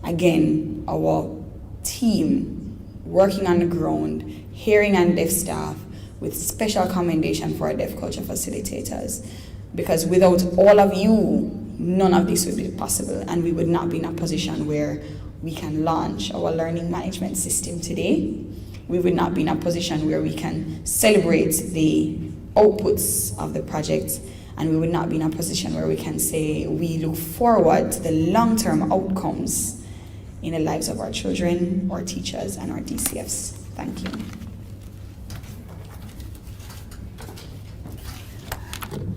again, our team working on the ground, hearing and deaf staff, with special commendation for our deaf culture facilitators, because without all of you, none of this would be possible, and we would not be in a position where we can launch our learning management system today. We would not be in a position where we can celebrate the outputs of the project, and we would not be in a position where we can say we look forward to the long-term outcomes in the lives of our children, our teachers, and our DCFs. Thank you.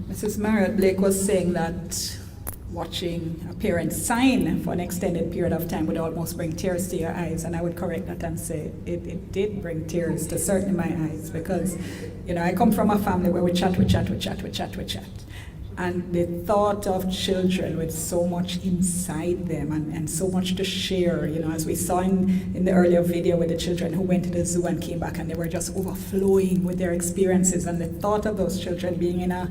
Mrs. Marriott Blake was saying that watching a parent sign for an extended period of time would almost bring tears to your eyes, and I would correct that and say it did bring tears to certainly my eyes, because I come from a family where we chat, and the thought of children with so much inside them and so much to share, as we saw in the earlier video with the children who went to the zoo and came back and they were just overflowing with their experiences, and the thought of those children being in a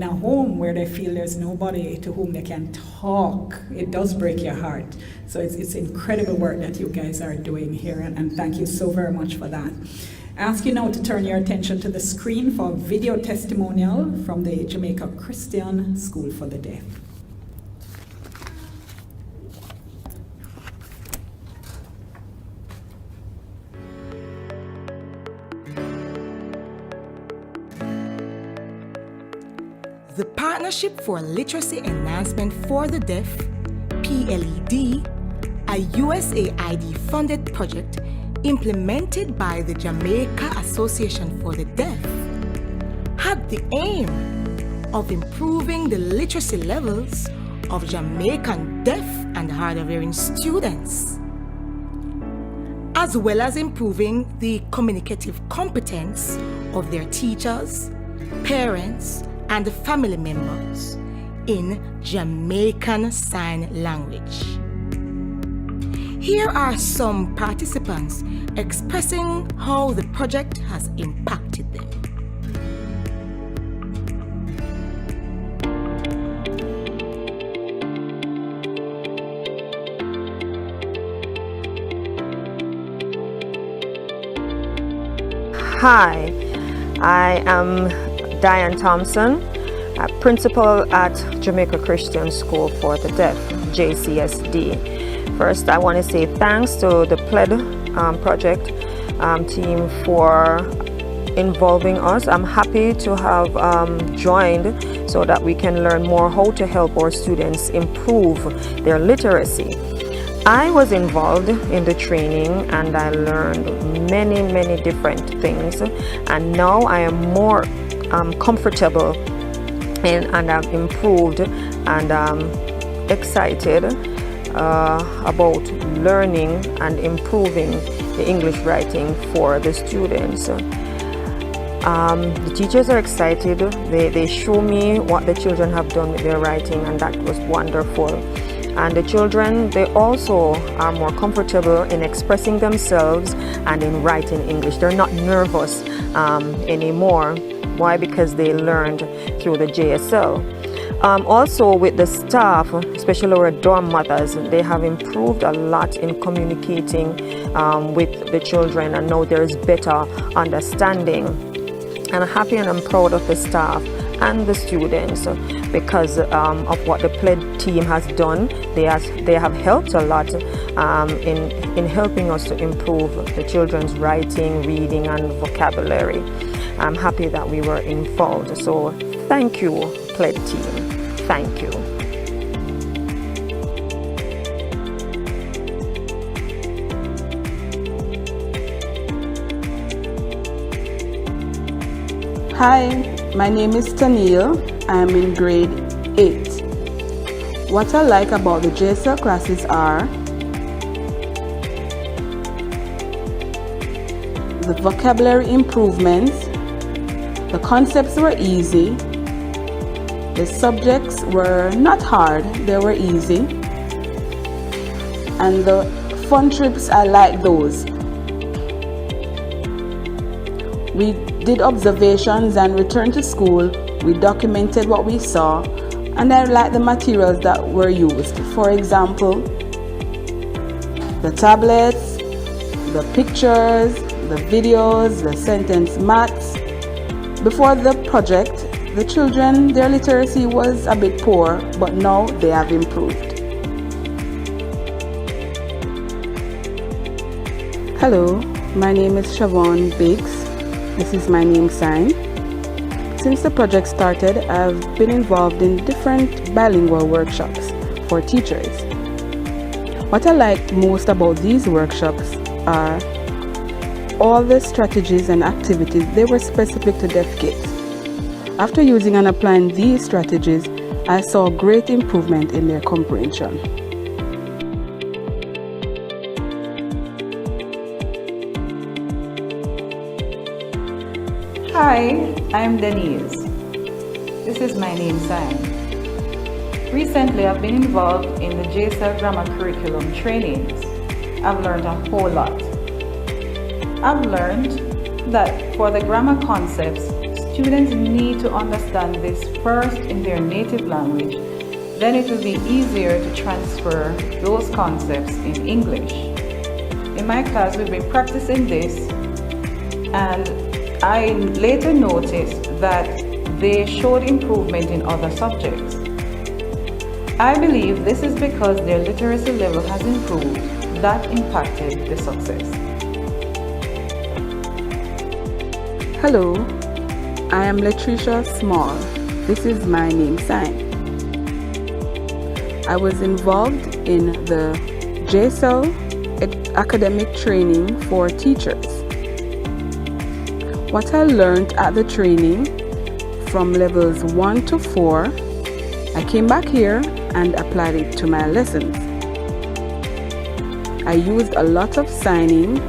home where they feel there's nobody to whom they can talk, it does break your heart. So it's incredible work that you guys are doing here, and thank you so very much for that. I ask you now to turn your attention to the screen for a video testimonial from the Jamaica Christian School for the Deaf. The Partnership for Literacy Enhancement for the Deaf, PLED, a USAID-funded project implemented by the Jamaica Association for the Deaf, had the aim of improving the literacy levels of Jamaican deaf and hard of hearing students, as well as improving the communicative competence of their teachers, parents, and family members in Jamaican Sign Language. Here are some participants expressing how the project has impacted them. Hi, I am Diane Thompson, a principal at Jamaica Christian School for the Deaf, JCSD. First, I want to say thanks to the PLED project team for involving us. I'm happy to have joined so that we can learn more how to help our students improve their literacy. I was involved in the training and I learned many different things, and now I am more comfortable and I've improved and excited about learning and improving the English writing for the students. The teachers are excited. They show me what the children have done with their writing, and that was wonderful. And the children, they also are more comfortable in expressing themselves and in writing English. They're not nervous anymore. Why? Because they learned through the JSL. Also with the staff, especially our dorm mothers, they have improved a lot in communicating with the children, and now there's better understanding. I'm happy and I'm proud of the staff and the students because of what the PLED team has done. They have helped a lot in helping us to improve the children's writing, reading and vocabulary. I'm happy that we were involved. So thank you, PLED team. Thank you. Hi, my name is Taniel. I'm in grade 8. What I like about the JSL classes are the vocabulary improvements, the concepts were easy, the subjects were not hard, they were easy, and the fun trips, I like those. We did observations and returned to school. We documented what we saw, and I like the materials that were used. For example, the tablets, the pictures, the videos, the sentence maths. Before the project, the children, their literacy was a bit poor, but now they have improved. Hello, my name is Siobhan Biggs. This is my name sign. Since the project started, I've been involved in different bilingual workshops for teachers. What I liked most about these workshops are all the strategies and activities, they were specific to deaf kids. After using and applying these strategies, I saw great improvement in their comprehension. Hi, I'm Denise. This is my name sign. Recently, I've been involved in the JSL grammar curriculum trainings. I've learned a whole lot. I've learned that for the grammar concepts, students need to understand this first in their native language, then it will be easier to transfer those concepts in English. In my class, we've been practicing this, and I later noticed that they showed improvement in other subjects. I believe this is because their literacy level has improved. That impacted the success. Hello, I am Latricia Small. This is my name sign. I was involved in the JSL academic training for teachers. What I learned at the training from levels 1 to 4, I came back here and applied it to my lessons. I used a lot of signing,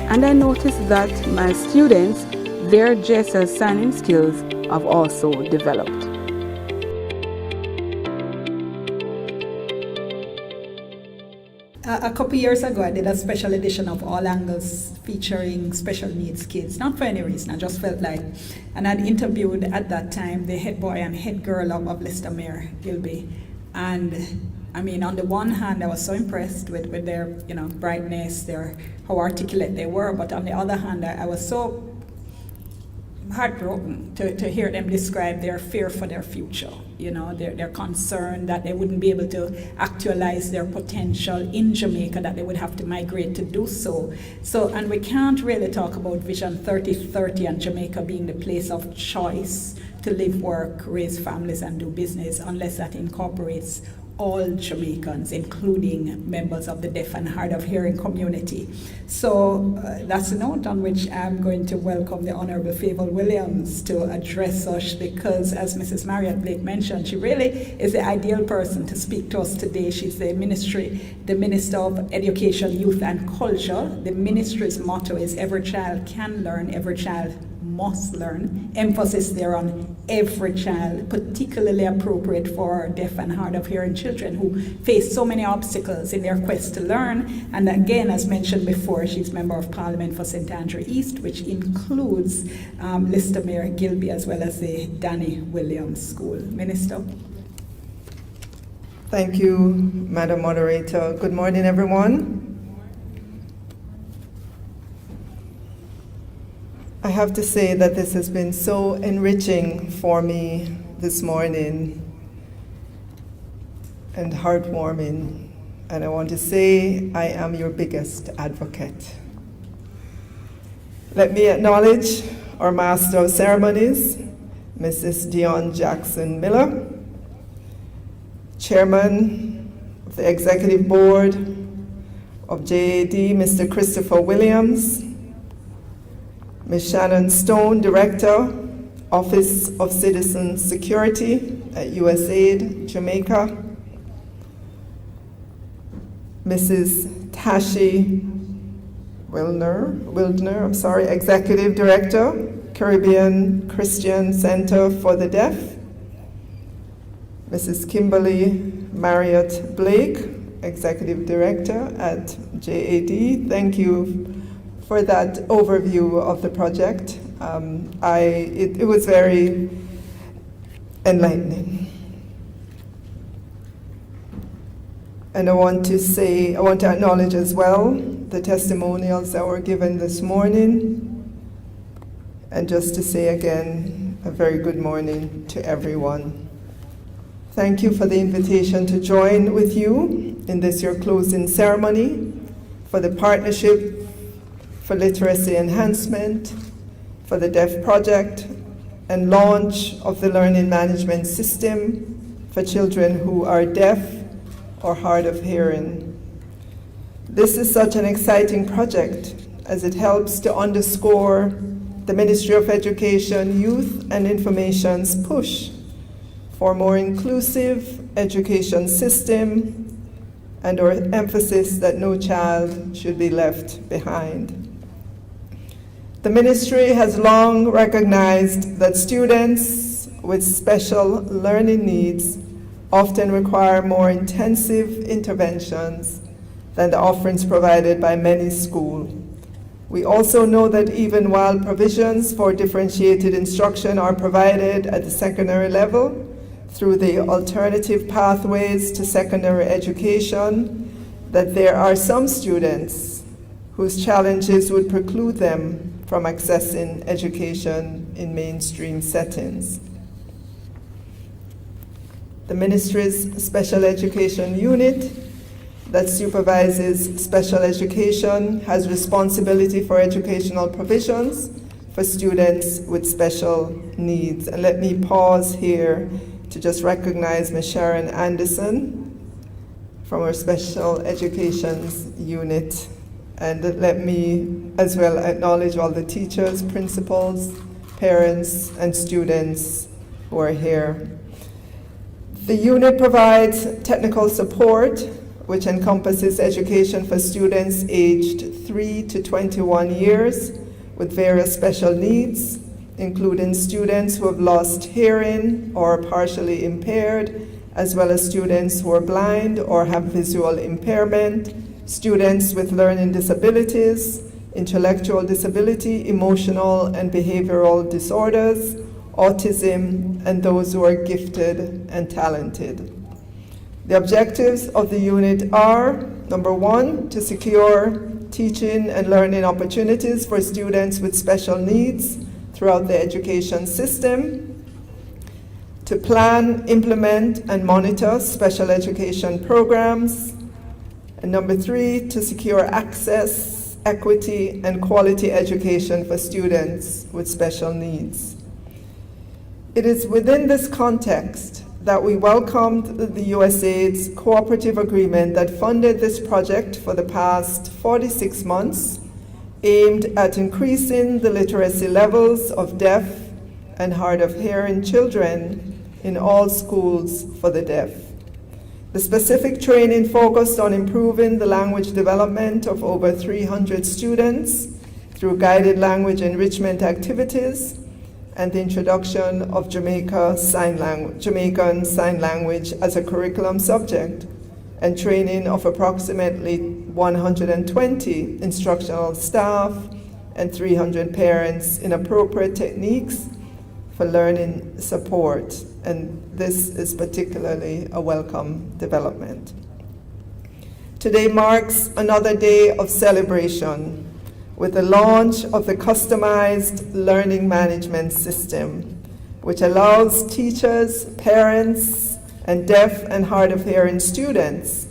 and I noticed that my students, their JSL signing skills have also developed. A couple years ago, I did a special edition of All Angles featuring special needs kids, not for any reason, I just felt like, and I'd interviewed at that time the head boy and head girl of Listomere Gilby. And I mean, on the one hand, I was so impressed with their, brightness, how articulate they were, but on the other hand, I was so heartbroken to hear them describe their fear for their future. They're concerned that they wouldn't be able to actualize their potential in Jamaica, that they would have to migrate to do so. And we can't really talk about Vision 3030 and Jamaica being the place of choice to live, work, raise families, and do business unless that incorporates all Jamaicans, including members of the deaf and hard of hearing community. So that's a note on which I'm going to welcome the Honorable Favour Williams to address us, because as Mrs. Marriott Blake mentioned, she really is the ideal person to speak to us today. She's the Minister of Education, Youth and Culture. The ministry's motto is every child can learn, every child must learn. Emphasis there on every child, particularly appropriate for deaf and hard of hearing children who face so many obstacles in their quest to learn. And again, as mentioned before, she's Member of Parliament for St. Andrew East, which includes Listomere Gilby as well as the Danny Williams School. Minister. Thank you, Madam Moderator. Good morning, everyone. I have to say that this has been so enriching for me this morning and heartwarming. And I want to say I am your biggest advocate. Let me acknowledge our Master of Ceremonies, Mrs. Dion Jackson Miller, Chairman of the Executive Board of JAD, Mr. Christopher Williams, Ms. Shannon Stone, Director, Office of Citizen Security at USAID, Jamaica, Mrs. Tashi Wildner, Executive Director, Caribbean Christian Center for the Deaf, Mrs. Kimberly Marriott Blake, Executive Director at JAD. Thank you for that overview of the project. It was very enlightening. And I want to acknowledge as well the testimonials that were given this morning. And just to say again, a very good morning to everyone. Thank you for the invitation to join with you in this your closing ceremony for the Partnership for Literacy Enhancement, for the Deaf Project, and launch of the Learning Management System for children who are deaf or hard of hearing. This is such an exciting project as it helps to underscore the Ministry of Education, Youth and Information's push for a more inclusive education system and our emphasis that no child should be left behind. The ministry has long recognized that students with special learning needs often require more intensive interventions than the offerings provided by many schools. We also know that even while provisions for differentiated instruction are provided at the secondary level through the alternative pathways to secondary education, that there are some students whose challenges would preclude them from accessing education in mainstream settings. The ministry's special education unit that supervises special education has responsibility for educational provisions for students with special needs. And let me pause here to just recognize Ms. Sharon Anderson from our special education unit. And let me as well acknowledge all the teachers, principals, parents, and students who are here. The unit provides technical support, which encompasses education for students aged 3 to 21 years with various special needs, including students who have lost hearing or are partially impaired, as well as students who are blind or have visual impairment, students with learning disabilities, intellectual disability, emotional and behavioral disorders, autism, and those who are gifted and talented. The objectives of the unit are, number one, to secure teaching and learning opportunities for students with special needs throughout the education system, to plan, implement, and monitor special education programs, and number three, to secure access, equity, and quality education for students with special needs. It is within this context that we welcomed the USAID's cooperative agreement that funded this project for the past 46 months, aimed at increasing the literacy levels of deaf and hard of hearing children in all schools for the deaf. The specific training focused on improving the language development of over 300 students through guided language enrichment activities and the introduction of Jamaican Sign Language as a curriculum subject, and training of approximately 120 instructional staff and 300 parents in appropriate techniques for learning support. And this is particularly a welcome development. Today marks another day of celebration with the launch of the customized learning management system, which allows teachers, parents, and deaf and hard of hearing students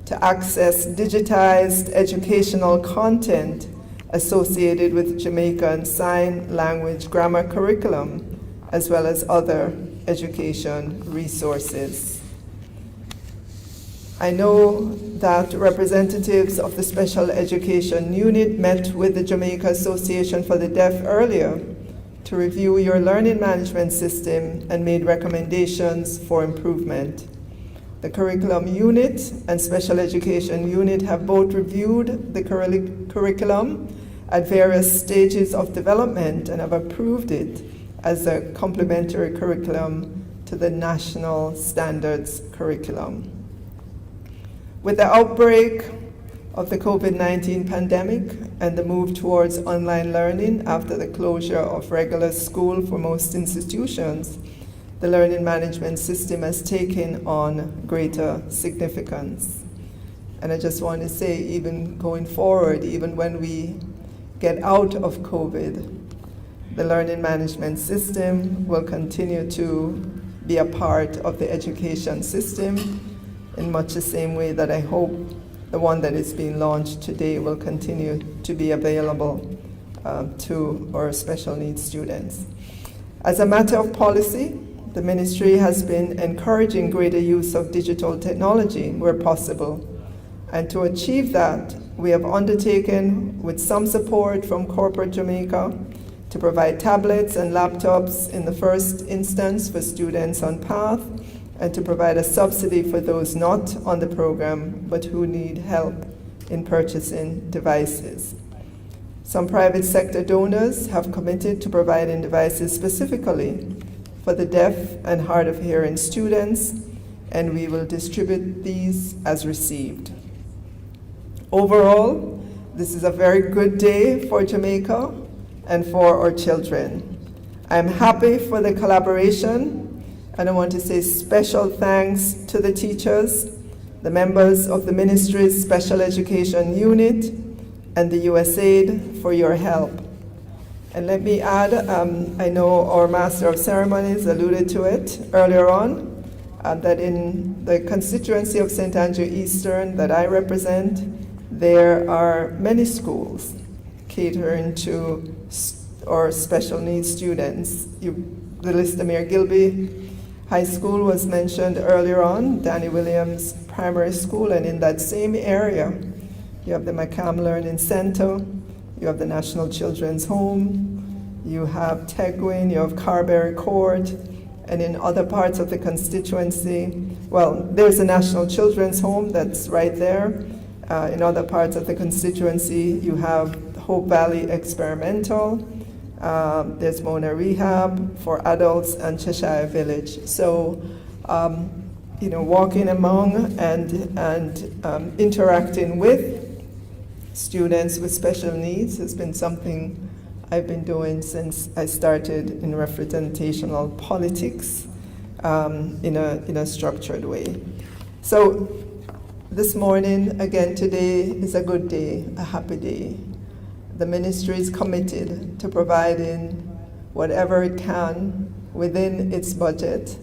to access digitized educational content associated with Jamaican Sign Language grammar curriculum, as well as other education resources. I know that representatives of the Special Education Unit met with the Jamaica Association for the Deaf earlier to review your learning management system and made recommendations for improvement. The Curriculum Unit and Special Education Unit have both reviewed the curriculum at various stages of development and have approved it as a complementary curriculum to the National Standards curriculum. With the outbreak of the COVID-19 pandemic and the move towards online learning after the closure of regular school for most institutions, the learning management system has taken on greater significance. And I just want to say, even going forward, even when we get out of COVID, the learning management system will continue to be a part of the education system in much the same way that I hope the one that is being launched today will continue to be available to our special needs students. As a matter of policy, the ministry has been encouraging greater use of digital technology where possible. And to achieve that, we have undertaken, with some support from corporate Jamaica, to provide tablets and laptops in the first instance for students on PATH, and to provide a subsidy for those not on the program but who need help in purchasing devices. Some private sector donors have committed to providing devices specifically for the deaf and hard of hearing students, and we will distribute these as received. Overall, this is a very good day for Jamaica and for our children. I'm happy for the collaboration, and I want to say special thanks to the teachers, the members of the ministry's Special Education Unit, and the USAID for your help. And let me add, I know our Master of Ceremonies alluded to it earlier on, that in the constituency of St. Andrew Eastern that I represent, there are many schools catering to our special needs students. The Listamere Gilby High School was mentioned earlier on, Danny Williams Primary School, and in that same area, you have the McCam Learning Center, you have the National Children's Home, you have Tegwin, you have Carberry Court, and in other parts of the constituency, well, there's a National Children's Home that's right there. In other parts of the constituency, you have Hope Valley Experimental, there's Mona Rehab for adults, and Cheshire Village. So, walking among and interacting with students with special needs has been something I've been doing since I started in representational politics in a structured way. So this morning, again, today is a good day, a happy day. The ministry is committed to providing whatever it can within its budget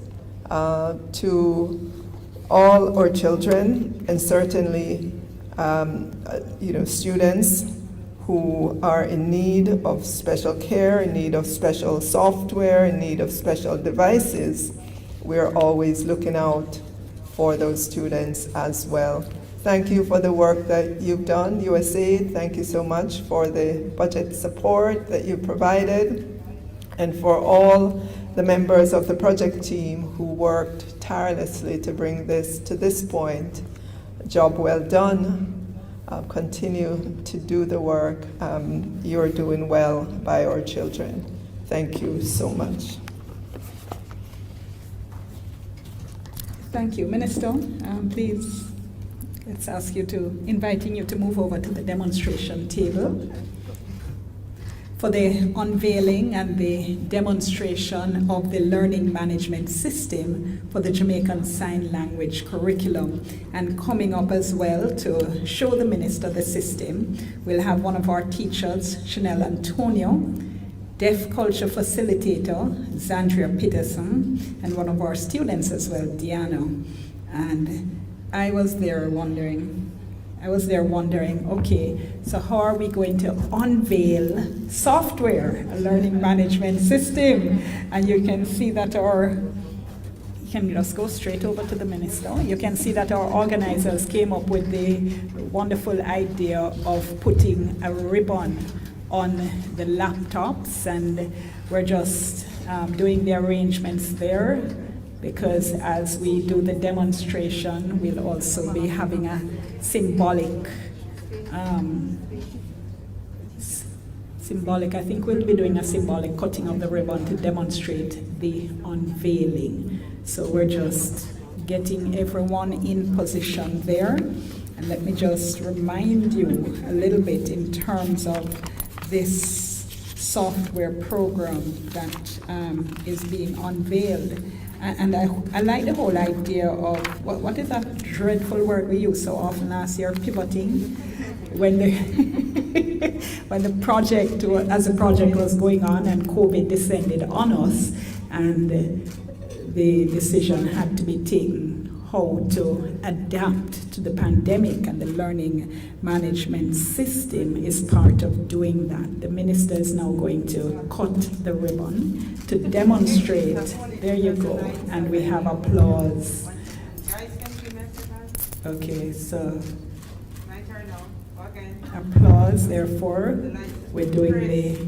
to all our children, and certainly students who are in need of special care, in need of special software, in need of special devices. We're always looking out for those students as well. Thank you for the work that you've done, USAID. Thank you so much for the budget support that you provided, and for all the members of the project team who worked tirelessly to bring this to this point. Job well done. Continue to do the work. You're doing well by our children. Thank you so much. Thank you, Minister. Please, let's inviting you to move over to the demonstration table for the unveiling and the demonstration of the learning management system for the Jamaican Sign Language curriculum. And coming up as well to show the minister the system, we'll have one of our teachers, Chanel Antonio, deaf culture facilitator, Zandria Peterson, and one of our students as well, Diana. And I was there wondering, okay, so how are we going to unveil software, a learning management system? And you can see that you can just go straight over to the minister. You can see that our organizers came up with the wonderful idea of putting a ribbon on the laptops, and we're just doing the arrangements there, because as we do the demonstration, we'll also be having a symbolic, I think we'll be doing a symbolic cutting of the ribbon to demonstrate the unveiling. So we're just getting everyone in position there. And let me just remind you a little bit in terms of this software program that is being unveiled. And I like the whole idea of, what is that dreadful word we use so often last year, pivoting, when the project was going on and COVID descended on us, and the decision had to be taken how to adapt to the pandemic, and the learning management system is part of doing that. The minister is now going to cut the ribbon to demonstrate. There you go, and we have applause. Okay, so applause, therefore, we're doing the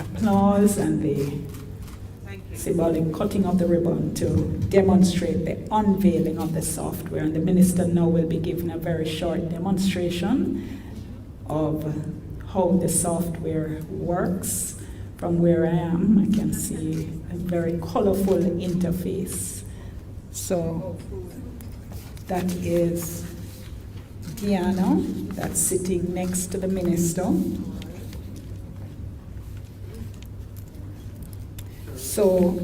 applause and the symbolic cutting of the ribbon to demonstrate the unveiling of the software. And the minister now will be giving a very short demonstration of how the software works. From where I am, I can see a very colorful interface. So that is Diana, that's sitting next to the minister. So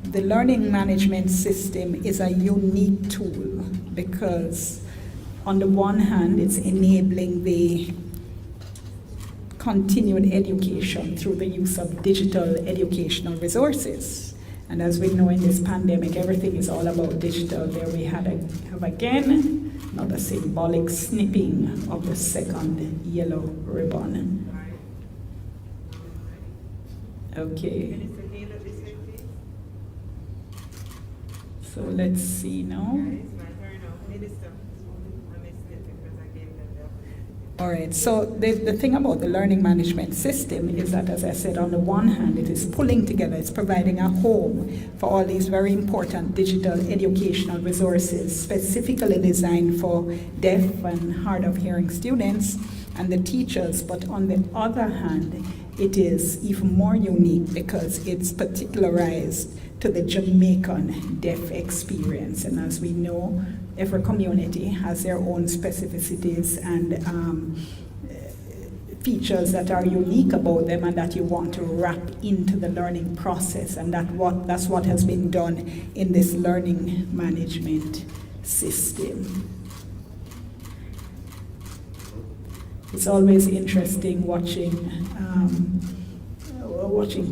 the learning management system is a unique tool, because on the one hand, it's enabling the continued education through the use of digital educational resources. And as we know in this pandemic, everything is all about digital. There we have again another symbolic snipping of the second yellow ribbon. Okay. So let's see now. All right, so the thing about the learning management system is that, as I said, on the one hand, it is pulling together, it's providing a home for all these very important digital educational resources, specifically designed for deaf and hard of hearing students and the teachers. But on the other hand, it is even more unique because it's particularized to to the Jamaican deaf experience. And as we know, every community has their own specificities and features that are unique about them and that you want to wrap into the learning process. And that's what has been done in this learning management system. It's always interesting watching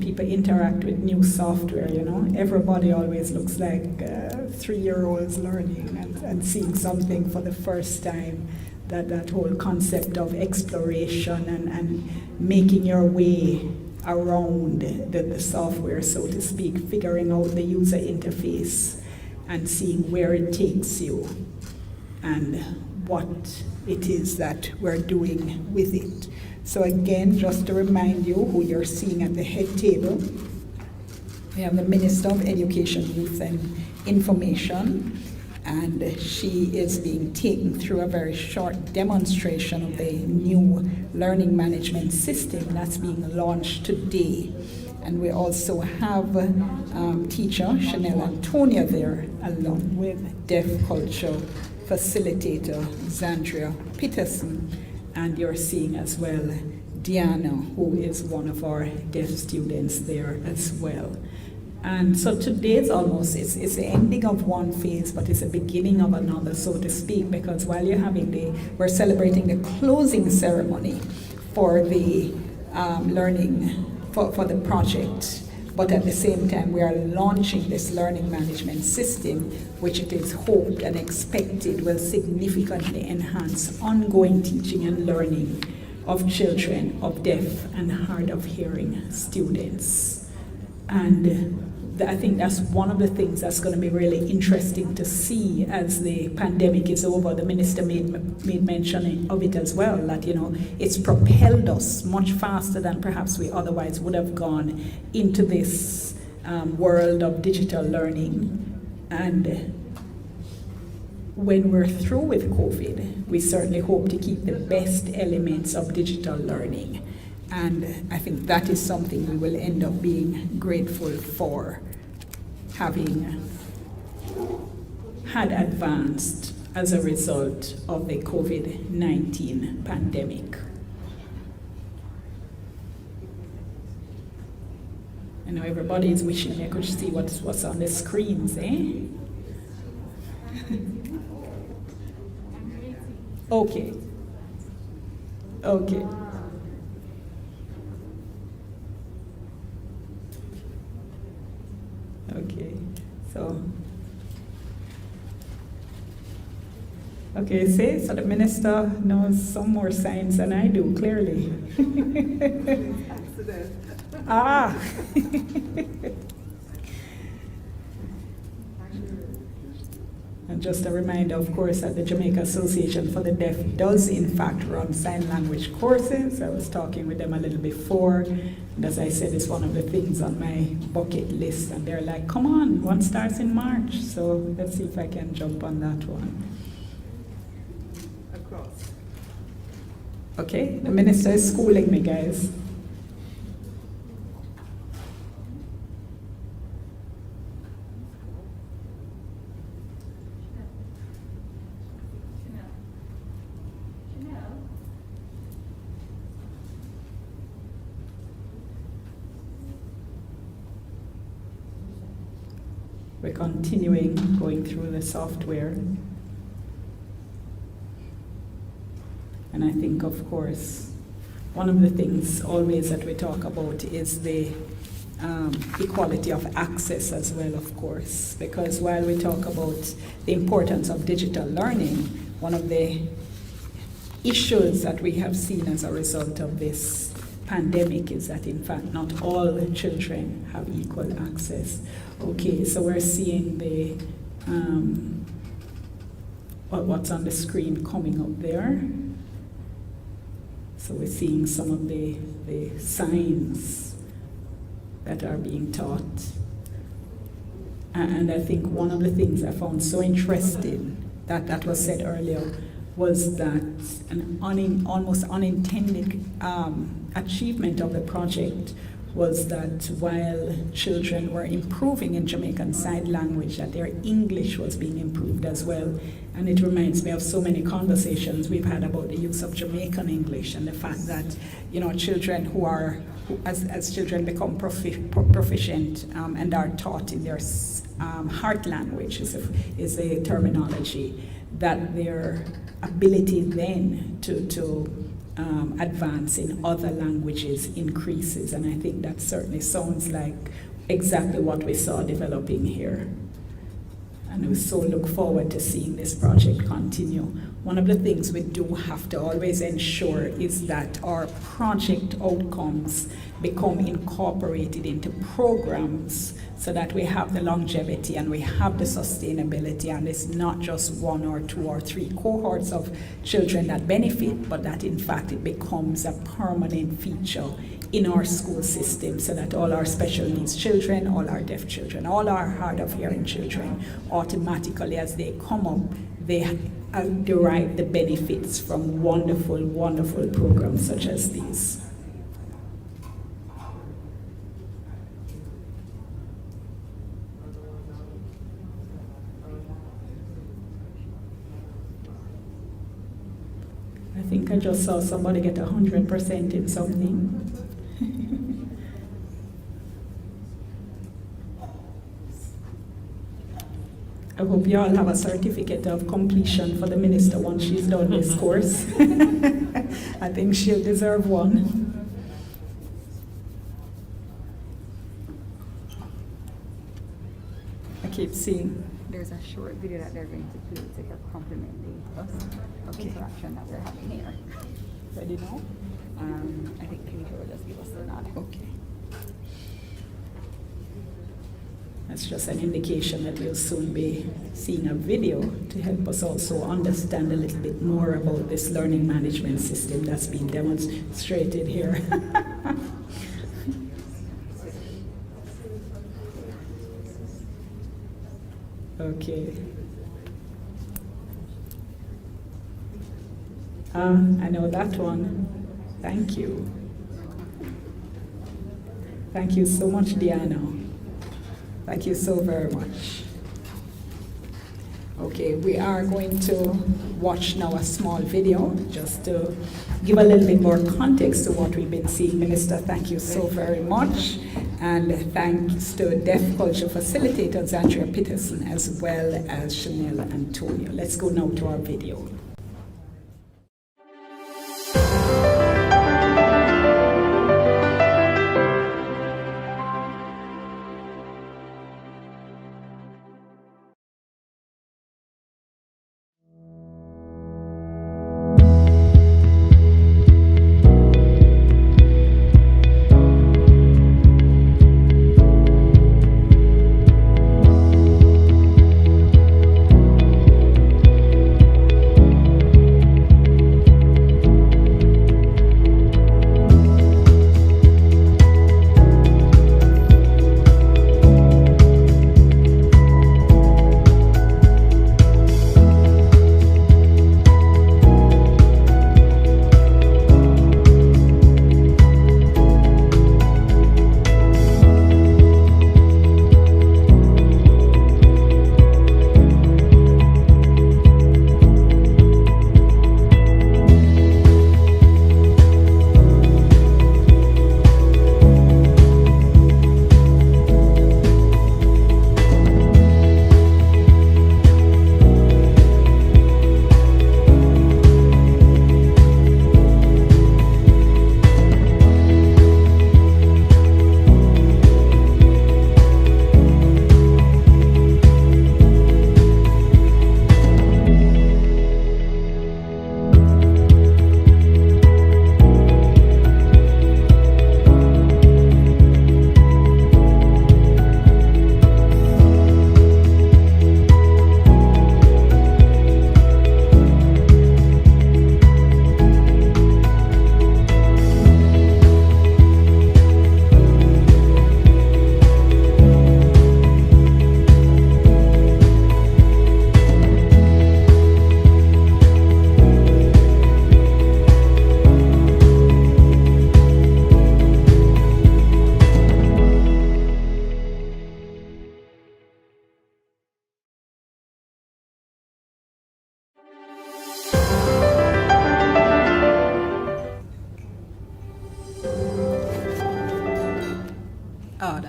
people interact with new software, you know. Everybody always looks like 3-year-olds learning and seeing something for the first time. That whole concept of exploration and making your way around the software, so to speak, figuring out the user interface and seeing where it takes you and what it is that we're doing with it. So again, just to remind you who you're seeing at the head table, we have the Minister of Education, Youth and Information, and she is being taken through a very short demonstration of the new learning management system that's being launched today. And we also have teacher Chanel Antonia there, along with deaf culture facilitator Zandria Peterson, and you're seeing as well Diana, who is one of our deaf students there as well. And so today it's the ending of one phase, but it's the beginning of another, so to speak, because while you're we're celebrating the closing ceremony for the learning, for the project, but at the same time we are launching this learning management system, which it is hoped and expected will significantly enhance ongoing teaching and learning of children of deaf and hard of hearing students. And I think that's one of the things that's going to be really interesting to see as the pandemic is over. The minister made mention of it as well, that, you know, it's propelled us much faster than perhaps we otherwise would have gone into this world of digital learning. And when we're through with COVID, we certainly hope to keep the best elements of digital learning. And I think that is something we will end up being grateful for, having had advanced as a result of the COVID-19 pandemic. I know everybody is wishing they could see what's on the screens, eh? Okay. Okay. Okay, so the minister knows some more science than I do, clearly. Ah. And just a reminder, of course, that the Jamaica Association for the Deaf does in fact run sign language courses. I was talking with them a little before, and as I said, it's one of the things on my bucket list, and they're like, come on, one starts in March. So let's see if I can jump on that one. Across. Okay, the minister is schooling me, guys. We're continuing going through the software. And I think, of course, one of the things always that we talk about is the equality of access as well, of course, because while we talk about the importance of digital learning, one of the issues that we have seen as a result of this pandemic is that in fact not all children have equal access. Okay, so we're seeing the what's on the screen coming up there. So we're seeing some of the signs that are being taught. And I think one of the things I found so interesting that was said earlier was that an almost unintended achievement of the project was that while children were improving in Jamaican Sign Language, that their English was being improved as well. And it reminds me of so many conversations we've had about the use of Jamaican English and the fact that, children as children become proficient and are taught in their heart language is a terminology, that their ability then to advance in other languages increases. And I think that certainly sounds like exactly what we saw developing here. And we so look forward to seeing this project continue. One of the things we do have to always ensure is that our project outcomes become incorporated into programs so that we have the longevity and we have the sustainability, and it's not just 1 or 2 or 3 cohorts of children that benefit, but that in fact it becomes a permanent feature in our school system, so that all our special needs children, all our deaf children, all our hard of hearing children, automatically as they come up, they derive the benefits from wonderful, wonderful programs such as these. I think I just saw somebody get 100% in something. I hope you all have a certificate of completion for the minister once she's done this course. I think she'll deserve one. I keep seeing. There's a short video that they're going to play to help complement the interaction that we're having here. Ready now? I think Peter will just give us the nod. Okay. That's just an indication that we'll soon be seeing a video to help us also understand a little bit more about this learning management system that's being demonstrated here. Okay. I know that one. Thank you. Thank you so much, Diana. Thank you so very much. Okay, we are going to watch now a small video just to give a little bit more context to what we've been seeing. Minister, thank you so very much. And thanks to Deaf Culture Facilitators, Andrea Peterson, as well as Chanel Antonio. Let's go now to our video.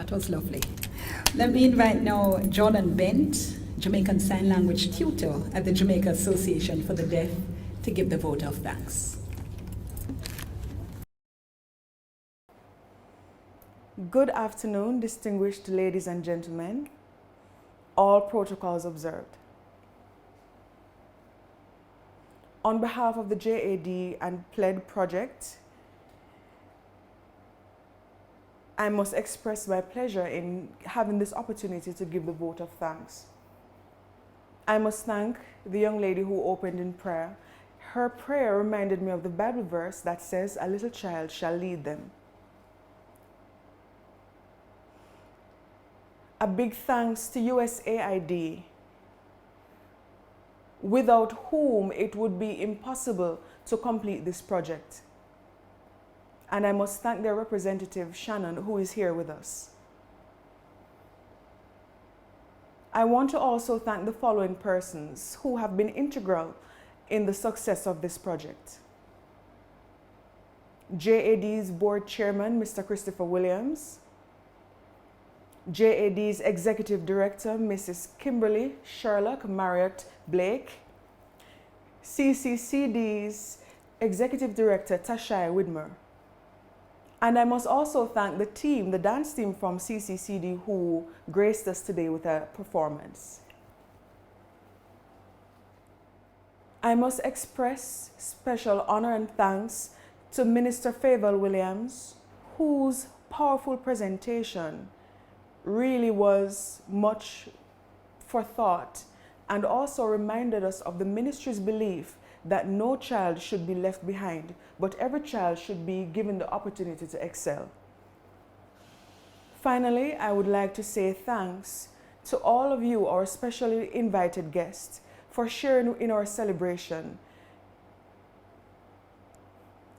That was lovely. Let me invite now Jordan Bent, Jamaican Sign Language tutor at the Jamaica Association for the Deaf, to give the vote of thanks. Good afternoon, distinguished ladies and gentlemen. All protocols observed. On behalf of the JAD and PLED project, I must express my pleasure in having this opportunity to give the vote of thanks. I must thank the young lady who opened in prayer. Her prayer reminded me of the Bible verse that says, "A little child shall lead them." A big thanks to USAID, without whom it would be impossible to complete this project. And I must thank their representative, Shannon, who is here with us. I want to also thank the following persons who have been integral in the success of this project. JAD's board chairman, Mr. Christopher Williams, JAD's executive director, Mrs. Kimberly Sherlock Marriott Blake, CCCD's executive director, Tashai Widmer. And I must also thank the team, the dance team from CCCD, who graced us today with a performance. I must express special honor and thanks to Minister Favour Williams, whose powerful presentation really was much for thought and also reminded us of the ministry's belief that no child should be left behind, but every child should be given the opportunity to excel. Finally, I would like to say thanks to all of you, our specially invited guests, for sharing in our celebration.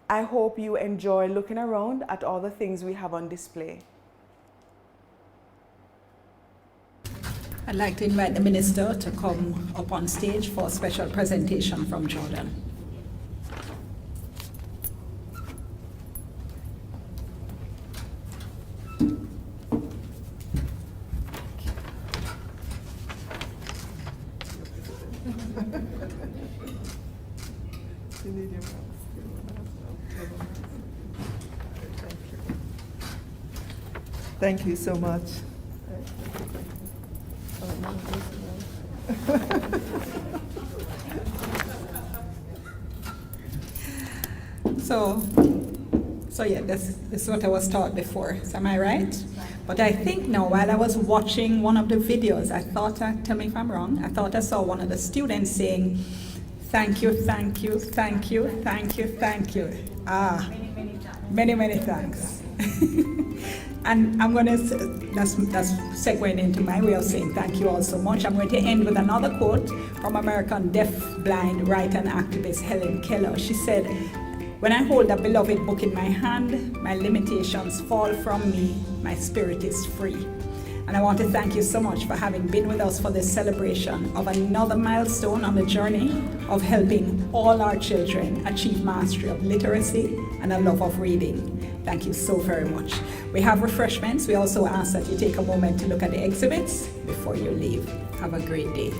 I hope you enjoy looking around at all the things we have on display. I'd like to invite the minister to come up on stage for a special presentation from Jordan. Thank you so much. So yeah, this is what I was taught before. So am I right? But I think now, while I was watching one of the videos, I thought, tell me if I'm wrong, I thought I saw one of the students saying, "Thank you, thank you, thank you, thank you, thank you." Many thanks. And I'm going to, that's segueing into my way of saying thank you all so much. I'm going to end with another quote from American deaf, blind, writer and activist Helen Keller. She said, "When I hold a beloved book in my hand, my limitations fall from me, my spirit is free." And I want to thank you so much for having been with us for this celebration of another milestone on the journey of helping all our children achieve mastery of literacy and a love of reading. Thank you so very much. We have refreshments. We also ask that you take a moment to look at the exhibits before you leave. Have a great day.